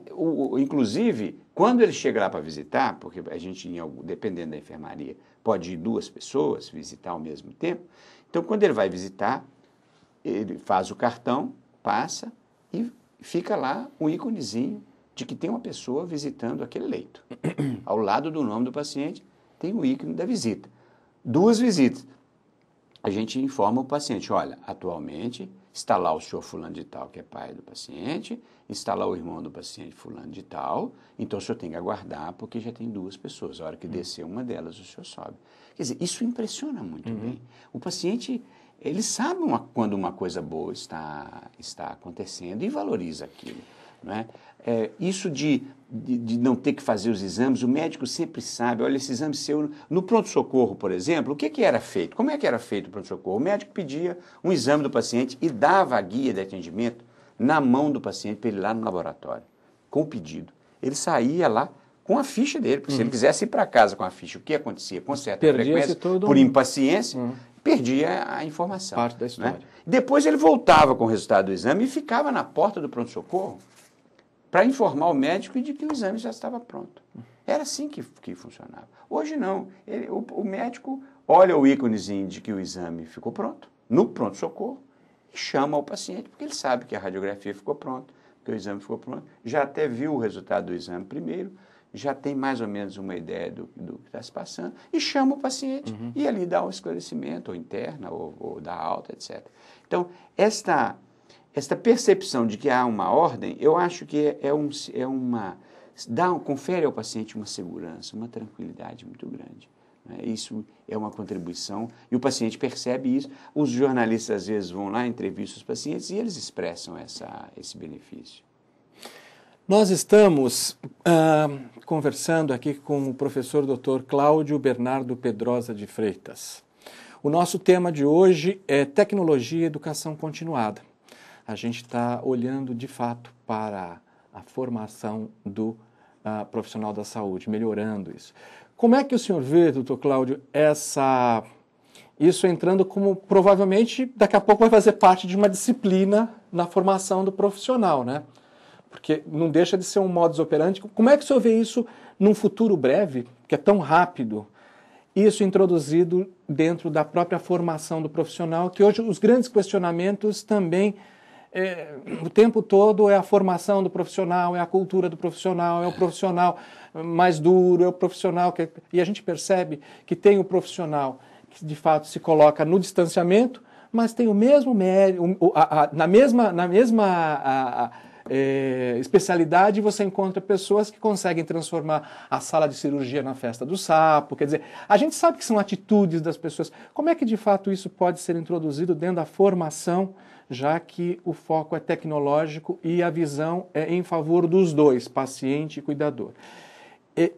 Inclusive, quando ele chega lá para visitar, porque a gente, dependendo da enfermaria, pode ir 2 pessoas visitar ao mesmo tempo. Então, quando ele vai visitar, ele faz o cartão, passa e fica lá um íconezinho de que tem uma pessoa visitando aquele leito. Ao lado do nome do paciente, tem o ícone da visita. 2 visitas. A gente informa o paciente, olha, atualmente está lá o senhor fulano de tal, que é pai do paciente, está lá o irmão do paciente fulano de tal, então o senhor tem que aguardar, porque já tem 2 pessoas. A hora que descer uma delas, o senhor sobe. Quer dizer, isso impressiona muito bem. O paciente, ele sabe quando uma coisa boa está acontecendo e valoriza aquilo. Não é? Isso de não ter que fazer os exames, o médico sempre sabe, olha, esse exame seu... No pronto-socorro, por exemplo, o que era feito? Como é que era feito o pronto-socorro? O médico pedia um exame do paciente e dava a guia de atendimento na mão do paciente para ele ir lá no laboratório, com o pedido. Ele saía lá com a ficha dele, porque se ele quisesse ir para casa com a ficha, o que acontecia com certa frequência, por impaciência, perdia a informação. Parte da história. Né? Depois ele voltava com o resultado do exame e ficava na porta do pronto-socorro para informar o médico de que o exame já estava pronto. Era assim que funcionava. Hoje não. O médico olha o íconezinho de que o exame ficou pronto, no pronto-socorro, e chama o paciente, porque ele sabe que a radiografia ficou pronta, que o exame ficou pronto, já até viu o resultado do exame primeiro, já tem mais ou menos uma ideia do que está se passando, e chama o paciente, e ali dá um esclarecimento, ou interna, ou dá alta, etc. Então, esta percepção de que há uma ordem, eu acho que confere ao paciente uma segurança, uma tranquilidade muito grande. Né? Isso é uma contribuição e o paciente percebe isso. Os jornalistas às vezes vão lá, entrevistam os pacientes e eles expressam esse benefício. Nós estamos conversando aqui com o professor Dr. Cláudio Bernardo Pedrosa de Freitas. O nosso tema de hoje é tecnologia e educação continuada. A gente está olhando, de fato, para a formação do profissional da saúde, melhorando isso. Como é que o senhor vê, doutor Cláudio, essa Isso entrando como, provavelmente, daqui a pouco vai fazer parte de uma disciplina na formação do profissional, né? Porque não deixa de ser um modus operandi. Como é que o senhor vê isso num futuro breve, que é tão rápido, isso introduzido dentro da própria formação do profissional, que hoje os grandes questionamentos também, o tempo todo, é a formação do profissional, é a cultura do profissional, é o profissional mais duro, é o profissional que... E a gente percebe que tem o profissional que de fato se coloca no distanciamento, mas tem o mesmo mérito, na mesma especialidade, você encontra pessoas que conseguem transformar a sala de cirurgia na festa do sapo. Quer dizer, a gente sabe que são atitudes das pessoas. Como é que de fato isso pode ser introduzido dentro da formação, já que o foco é tecnológico e a visão é em favor dos dois, paciente e cuidador?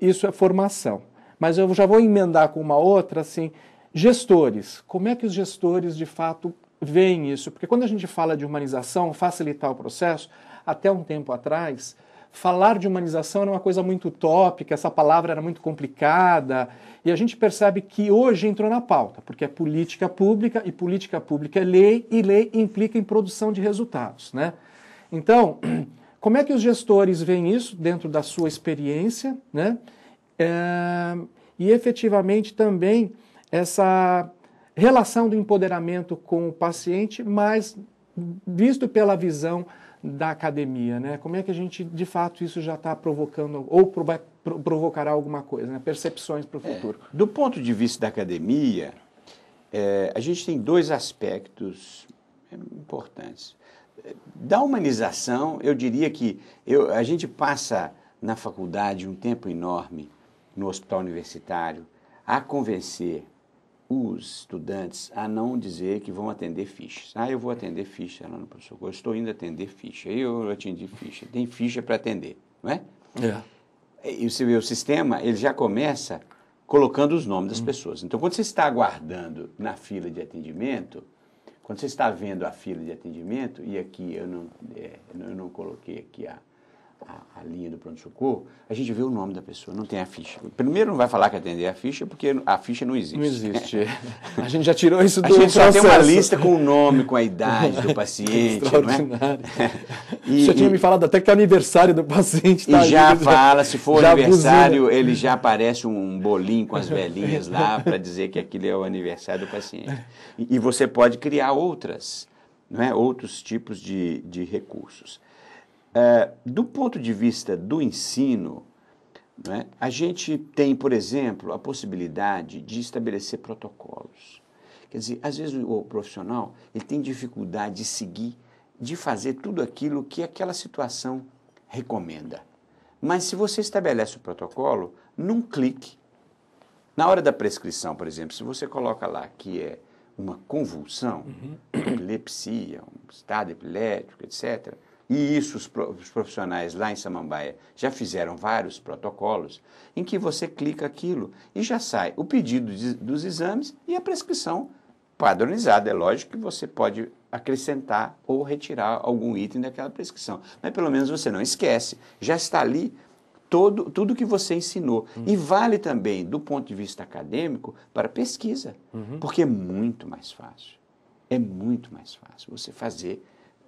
Isso é formação. Mas eu já vou emendar com uma outra, assim, gestores. Como é que os gestores, de fato, veem isso? Porque quando a gente fala de humanização, facilitar o processo, até um tempo atrás, falar de humanização era uma coisa muito utópica, essa palavra era muito complicada, e a gente percebe que hoje entrou na pauta, porque é política pública, e política pública é lei, e lei implica em produção de resultados, né? Então, como é que os gestores veem isso dentro da sua experiência, né? E efetivamente também essa relação do empoderamento com o paciente, mas visto pela visão da academia, né? Como é que a gente, de fato, isso já está provocando, ou vai provocará alguma coisa, né? Percepções para o futuro. Do ponto de vista da academia, a gente tem dois aspectos importantes. Da humanização, eu diria que a gente passa na faculdade um tempo enorme, no hospital universitário, a convencer os estudantes a não dizer que vão atender fichas. Eu vou atender ficha lá no pronto-socorro, eu estou indo atender ficha, eu atendi ficha, tem ficha para atender, não é? E você vê, o sistema, ele já começa colocando os nomes das pessoas. Então, quando você está aguardando na fila de atendimento, quando você está vendo a fila de atendimento, e aqui eu não coloquei aqui a linha do pronto-socorro, a gente vê o nome da pessoa, não tem a ficha. Primeiro não vai falar que atender a ficha, porque a ficha não existe. Não existe. A gente já tirou isso do processo. A gente processo. Só tem uma lista com o nome, com a idade do paciente. Extraordinário. O senhor tinha me falado até que é aniversário do paciente. Tá, e já fala, se for aniversário, buzina. Ele já aparece um bolinho com as velhinhas lá para dizer que aquilo é o aniversário do paciente. E você pode criar outros tipos de recursos. Do ponto de vista do ensino, a gente tem, por exemplo, a possibilidade de estabelecer protocolos. Quer dizer, às vezes o profissional ele tem dificuldade de seguir, de fazer tudo aquilo que aquela situação recomenda. Mas se você estabelece o protocolo, num clique, na hora da prescrição, por exemplo, se você coloca lá que é uma convulsão, epilepsia, um estado epilético, etc., e isso os profissionais lá em Samambaia já fizeram vários protocolos, em que você clica aquilo e já sai o pedido dos exames e a prescrição padronizada. É lógico que você pode acrescentar ou retirar algum item daquela prescrição, mas pelo menos você não esquece, já está ali tudo que você ensinou. E vale também, do ponto de vista acadêmico, para pesquisa, porque é muito mais fácil. É muito mais fácil você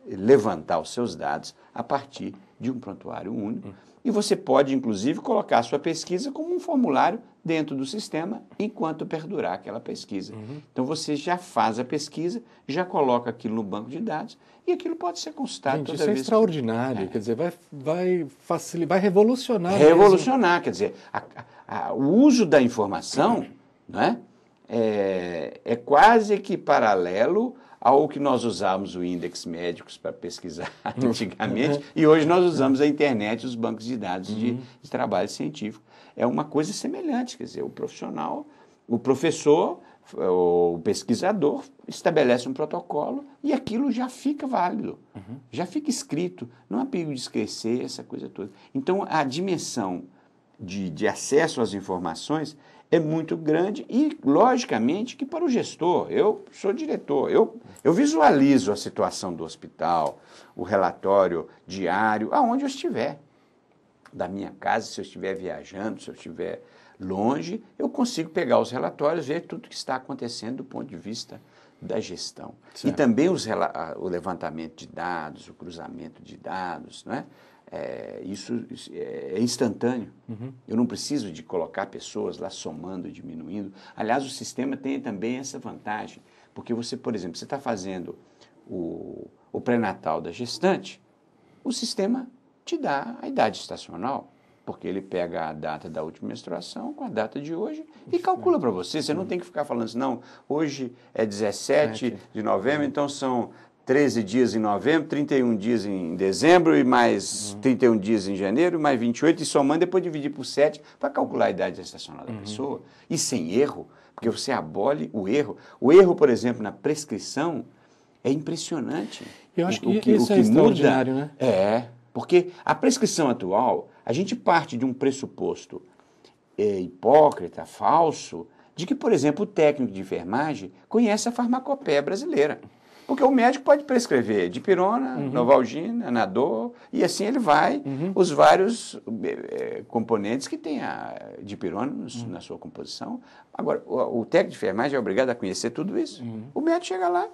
levantar os seus dados a partir de um prontuário único. E você pode, inclusive, colocar a sua pesquisa como um formulário dentro do sistema enquanto perdurar aquela pesquisa. Então, você já faz a pesquisa, já coloca aquilo no banco de dados e aquilo pode ser consultado toda vez. Isso é extraordinário, quer dizer, vai revolucionar. Revolucionar, quer dizer, o uso da informação é quase que paralelo ao que nós usávamos o índex médicos para pesquisar antigamente, e hoje nós usamos a internet e os bancos de dados de trabalho científico. É uma coisa semelhante, quer dizer, o profissional, o professor, o pesquisador estabelece um protocolo e aquilo já fica válido, já fica escrito, não há perigo de esquecer, essa coisa toda. Então, a dimensão de acesso às informações é muito grande e, logicamente, que para o gestor, eu sou diretor, eu visualizo a situação do hospital, o relatório diário, aonde eu estiver. Da minha casa, se eu estiver viajando, se eu estiver longe, eu consigo pegar os relatórios, ver tudo o que está acontecendo do ponto de vista da gestão. Certo. E também o levantamento de dados, o cruzamento de dados, não é? Isso é instantâneo. Eu não preciso de colocar pessoas lá somando e diminuindo. Aliás, o sistema tem também essa vantagem, porque você, por exemplo, você está fazendo o pré-natal da gestante, o sistema te dá a idade estacional, porque ele pega a data da última menstruação com a data de hoje e calcula para você. Você não tem que ficar falando assim, não, hoje é 17 de novembro, então são 13 dias em novembro, 31 dias em dezembro e mais 31 dias em janeiro, mais 28, e somando, depois dividir por 7 para calcular a idade estacional da pessoa. E sem erro, porque você abole o erro. O erro, por exemplo, na prescrição é impressionante. Eu acho que isso é extraordinário, né? Porque a prescrição atual, a gente parte de um pressuposto hipócrita, falso, de que, por exemplo, o técnico de enfermagem conhece a farmacopeia brasileira. Porque o médico pode prescrever dipirona, novalgina, anador, e assim ele vai, os vários componentes que tem a dipirona na sua composição. Agora, o técnico de enfermagem é obrigado a conhecer tudo isso. O médico chega lá,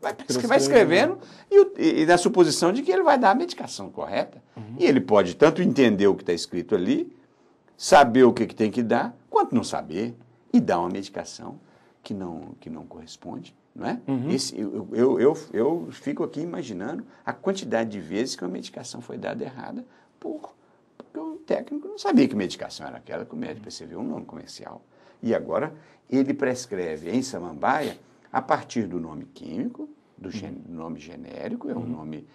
vai escrevendo e na suposição de que ele vai dar a medicação correta. E ele pode tanto entender o que está escrito ali, saber o que tem que dar, quanto não saber, e dar uma medicação que não corresponde. Não é? Eu fico aqui imaginando a quantidade de vezes que uma medicação foi dada errada porque o técnico não sabia que medicação era aquela, que o médico percebeu um nome comercial. E agora ele prescreve em Samambaia a partir do nome químico, do nome genérico, é um nome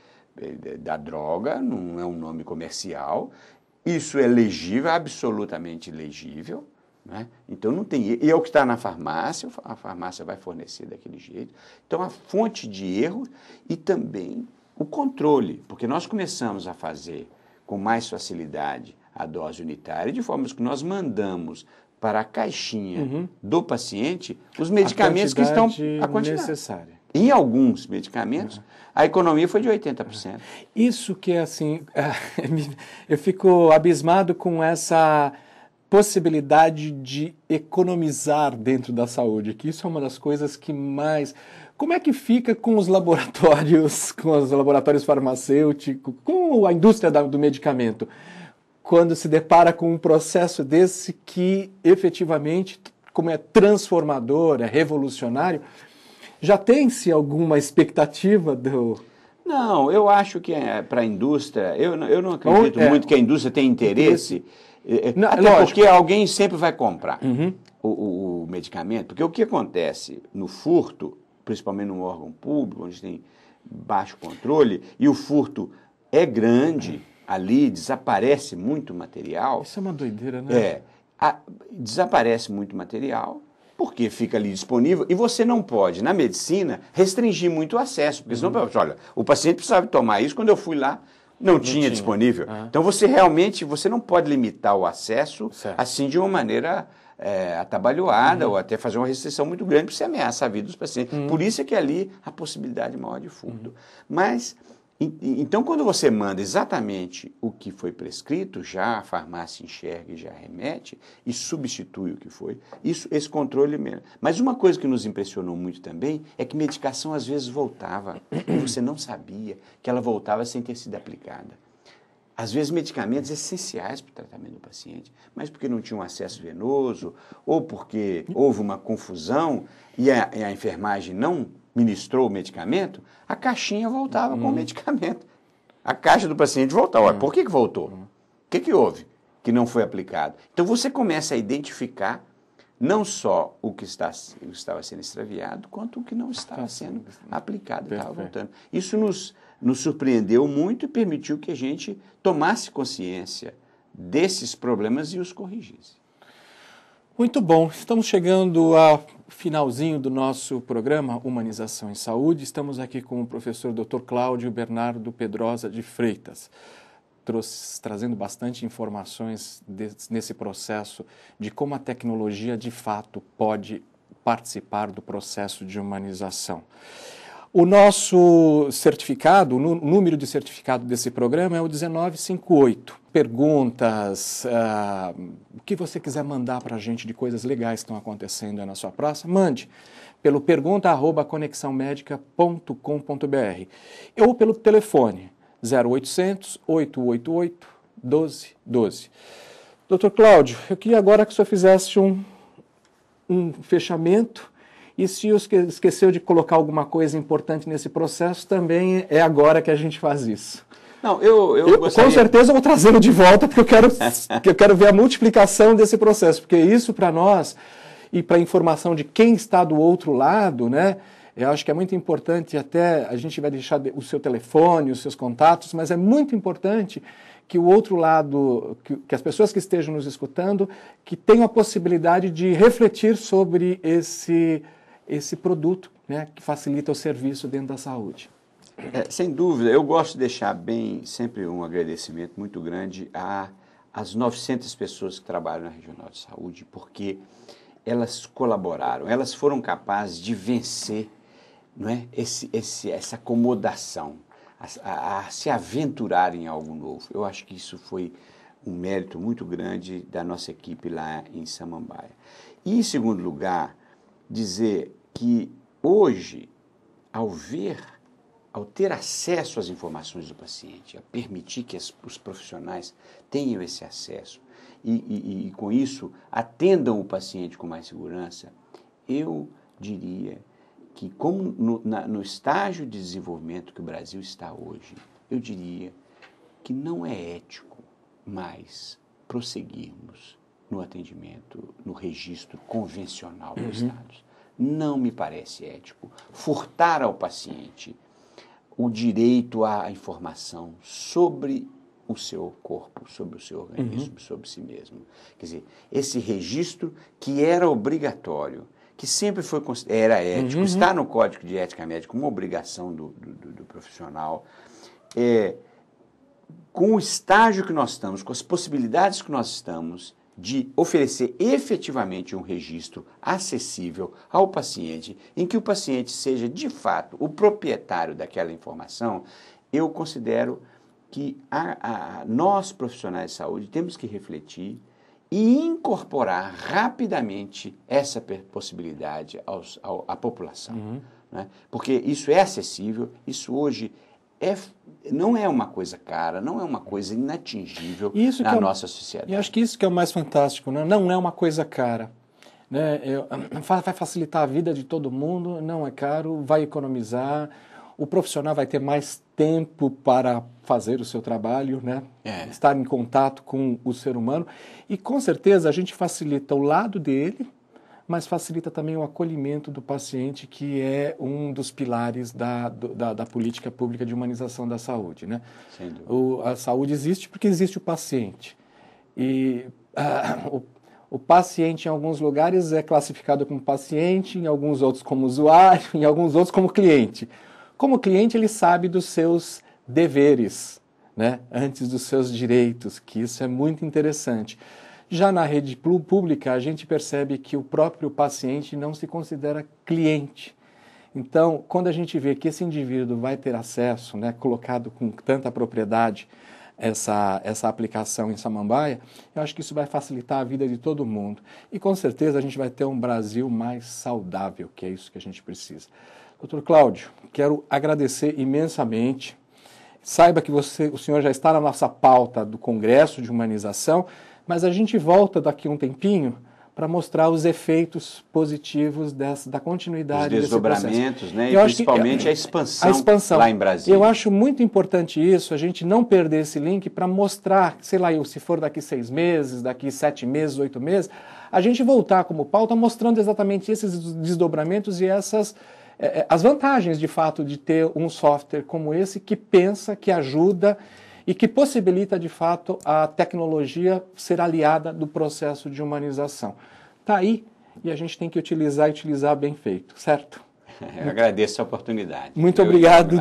da droga, não é um nome comercial. Isso é legível, absolutamente legível. Né? Então não tem, e é o que está na farmácia, a farmácia vai fornecer daquele jeito. Então a fonte de erro e também o controle, porque nós começamos a fazer com mais facilidade a dose unitária, de forma que nós mandamos para a caixinha do paciente os medicamentos que estão a quantidade necessária. Em alguns medicamentos, a economia foi de 80%. Isso que é assim, eu fico abismado com essa possibilidade de economizar dentro da saúde, que isso é uma das coisas que mais... Como é que fica com os laboratórios farmacêuticos, com a indústria do medicamento, quando se depara com um processo desse que efetivamente, como é transformador, é revolucionário, já tem-se alguma expectativa do... Não, eu acho que para a indústria, eu não acredito muito que a indústria tenha interesse... Até porque alguém sempre vai comprar o medicamento, porque o que acontece no furto, principalmente num órgão público, onde tem baixo controle, e o furto é grande, ali desaparece muito material. Isso é uma doideira, né? Desaparece muito material, porque fica ali disponível, e você não pode, na medicina, restringir muito o acesso, porque senão, olha, o paciente precisava tomar isso, quando eu fui lá, não tinha disponível. Então, você não pode limitar o acesso assim de uma maneira atabalhoada ou até fazer uma restrição muito grande para você ameaçar a vida dos pacientes. Por isso é que ali a possibilidade maior de furto. Mas, então, quando você manda exatamente o que foi prescrito, já a farmácia enxerga e já remete e substitui o que foi, esse controle mesmo. Mas uma coisa que nos impressionou muito também é que medicação às vezes voltava e você não sabia que ela voltava sem ter sido aplicada. Às vezes medicamentos essenciais para o tratamento do paciente, mas porque não tinham acesso venoso ou porque houve uma confusão e a enfermagem não ministrou o medicamento, a caixinha voltava com o medicamento. A caixa do paciente voltava. Por que voltou? O que houve que não foi aplicado? Então você começa a identificar não só o que estava sendo extraviado, quanto o que não estava sendo aplicado, estava voltando. Isso nos surpreendeu muito e permitiu que a gente tomasse consciência desses problemas e os corrigisse. Muito bom, estamos chegando ao finalzinho do nosso programa Humanização em Saúde. Estamos aqui com o professor Dr. Cláudio Bernardo Pedrosa de Freitas, trazendo bastante informações nesse processo de como a tecnologia de fato pode participar do processo de humanização. O nosso certificado, o número de certificado desse programa é o 1958. Perguntas, o que você quiser mandar para a gente de coisas legais que estão acontecendo aí na sua praça, mande pelo pergunta@conexãomedica.com.br ou pelo telefone 0800 888 1212. Doutor Cláudio, eu queria agora que o senhor fizesse um fechamento. E se esqueceu de colocar alguma coisa importante nesse processo, também é agora que a gente faz isso. Não, eu gostaria... Com certeza eu vou trazê-lo de volta, porque eu quero ver a multiplicação desse processo, porque isso para nós, e para a informação de quem está do outro lado, né, eu acho que é muito importante, até a gente vai deixar o seu telefone, os seus contatos, mas é muito importante que o outro lado, que as pessoas que estejam nos escutando, que tenham a possibilidade de refletir sobre esse produto, né, que facilita o serviço dentro da saúde. Sem dúvida, eu gosto de deixar sempre um agradecimento muito grande às 900 pessoas que trabalham na Regional de Saúde, porque elas colaboraram, elas foram capazes de vencer, não é, essa acomodação, a se aventurar em algo novo. Eu acho que isso foi um mérito muito grande da nossa equipe lá em Samambaia. E, em segundo lugar, dizer que hoje, ao ter acesso às informações do paciente, a permitir que os profissionais tenham esse acesso e com isso atendam o paciente com mais segurança, eu diria que, como no estágio de desenvolvimento que o Brasil está hoje, eu diria que não é ético mais prosseguirmos no atendimento, no registro convencional dos dados. Não me parece ético furtar ao paciente o direito à informação sobre o seu corpo, sobre o seu organismo, sobre si mesmo. Quer dizer, esse registro que era obrigatório, que sempre era ético, está no Código de Ética Médica, uma obrigação do profissional, com o estágio que nós estamos, com as possibilidades que nós estamos, de oferecer efetivamente um registro acessível ao paciente, em que o paciente seja, de fato, o proprietário daquela informação, eu considero que nós, profissionais de saúde, temos que refletir e incorporar rapidamente essa possibilidade à população. Né? Porque isso é acessível, isso hoje não é uma coisa cara, não é uma coisa inatingível na nossa sociedade. E acho que isso que é o mais fantástico, né? Não é uma coisa cara. Né? Vai facilitar a vida de todo mundo, não é caro, vai economizar, o profissional vai ter mais tempo para fazer o seu trabalho, né? Estar em contato com o ser humano, e com certeza a gente facilita o lado dele, mas facilita também o acolhimento do paciente, que é um dos pilares da política pública de humanização da saúde. Né? Sem dúvida. A saúde existe porque existe o paciente. E o paciente, em alguns lugares, é classificado como paciente, em alguns outros como usuário, em alguns outros como cliente. Como cliente, ele sabe dos seus deveres, né? Antes dos seus direitos, que isso é muito interessante. Já na rede pública, a gente percebe que o próprio paciente não se considera cliente. Então, quando a gente vê que esse indivíduo vai ter acesso, né, colocado com tanta propriedade, essa aplicação em Samambaia, eu acho que isso vai facilitar a vida de todo mundo. E com certeza a gente vai ter um Brasil mais saudável, que é isso que a gente precisa. Doutor Cláudio, quero agradecer imensamente. Saiba que o senhor já está na nossa pauta do Congresso de Humanização, mas a gente volta daqui um tempinho para mostrar os efeitos positivos da continuidade desse processo. Os desdobramentos, né? E principalmente a expansão lá em Brasília. Eu acho muito importante isso, a gente não perder esse link para mostrar, sei lá, se for daqui 6 meses, daqui 7 meses, 8 meses, a gente voltar como pauta mostrando exatamente esses desdobramentos e as vantagens, de fato, de ter um software como esse que pensa, que ajuda e que possibilita, de fato, a tecnologia ser aliada do processo de humanização. Está aí e a gente tem que utilizar bem feito, certo? Eu agradeço a oportunidade. Muito obrigado.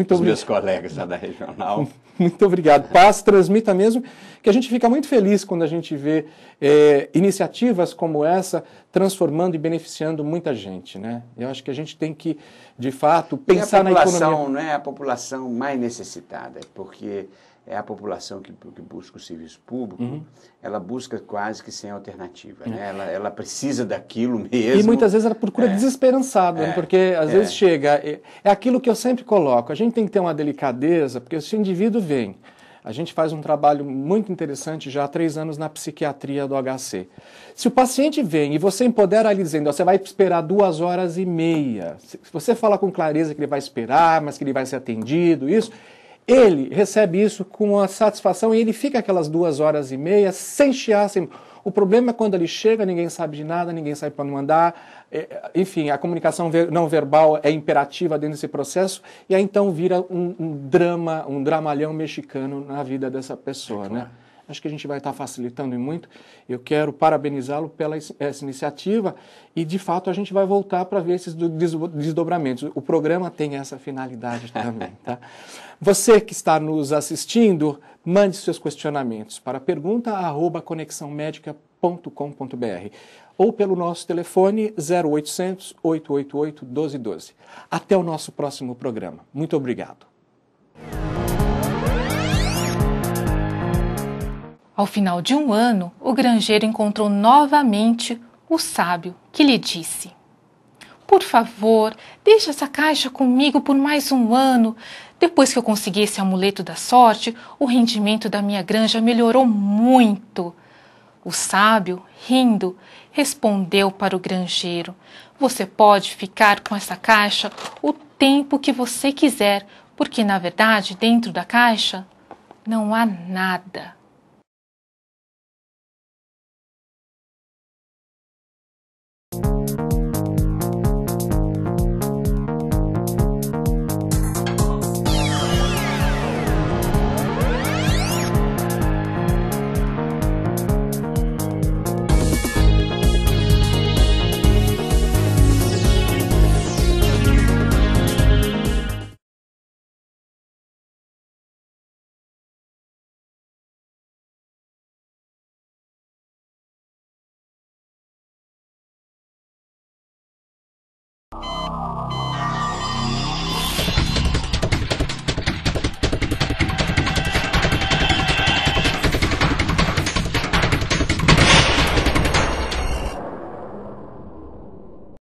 Os meus colegas lá da Regional. Muito obrigado. Paz, transmita mesmo, que a gente fica muito feliz quando a gente vê iniciativas como essa transformando e beneficiando muita gente, né? Eu acho que a gente tem que, de fato, pensar na economia. Não é a população mais necessitada, porque é a população que busca o serviço público, ela busca quase que sem alternativa, né? Ela precisa daquilo mesmo. E muitas vezes ela procura desesperançada, né? Porque às vezes chega... É aquilo que eu sempre coloco, a gente tem que ter uma delicadeza, porque se o indivíduo vem, a gente faz um trabalho muito interessante já há 3 anos na psiquiatria do HC. Se o paciente vem e você empodera ele dizendo, você vai esperar 2h30, se você fala com clareza que ele vai esperar, mas que ele vai ser atendido, isso... Ele recebe isso com a satisfação e ele fica aquelas 2h30 sem chiar. O problema é quando ele chega, ninguém sabe de nada, ninguém sabe para não andar. Enfim, a comunicação não verbal é imperativa dentro desse processo e aí então vira um dramalhão mexicano na vida dessa pessoa, né? Acho que a gente vai estar facilitando muito. Eu quero parabenizá-lo pela essa iniciativa e, de fato, a gente vai voltar para ver esses desdobramentos. O programa tem essa finalidade também, tá? Você que está nos assistindo, mande seus questionamentos para pergunta@conexãomedica.com.br ou pelo nosso telefone 0800 888 1212. Até o nosso próximo programa. Muito obrigado. Ao final de 1 ano, o granjeiro encontrou novamente o sábio, que lhe disse: por favor, deixe essa caixa comigo por mais 1 ano. Depois que eu consegui esse amuleto da sorte, o rendimento da minha granja melhorou muito. O sábio, rindo, respondeu para o granjeiro: você pode ficar com essa caixa o tempo que você quiser, porque, na verdade, dentro da caixa não há nada.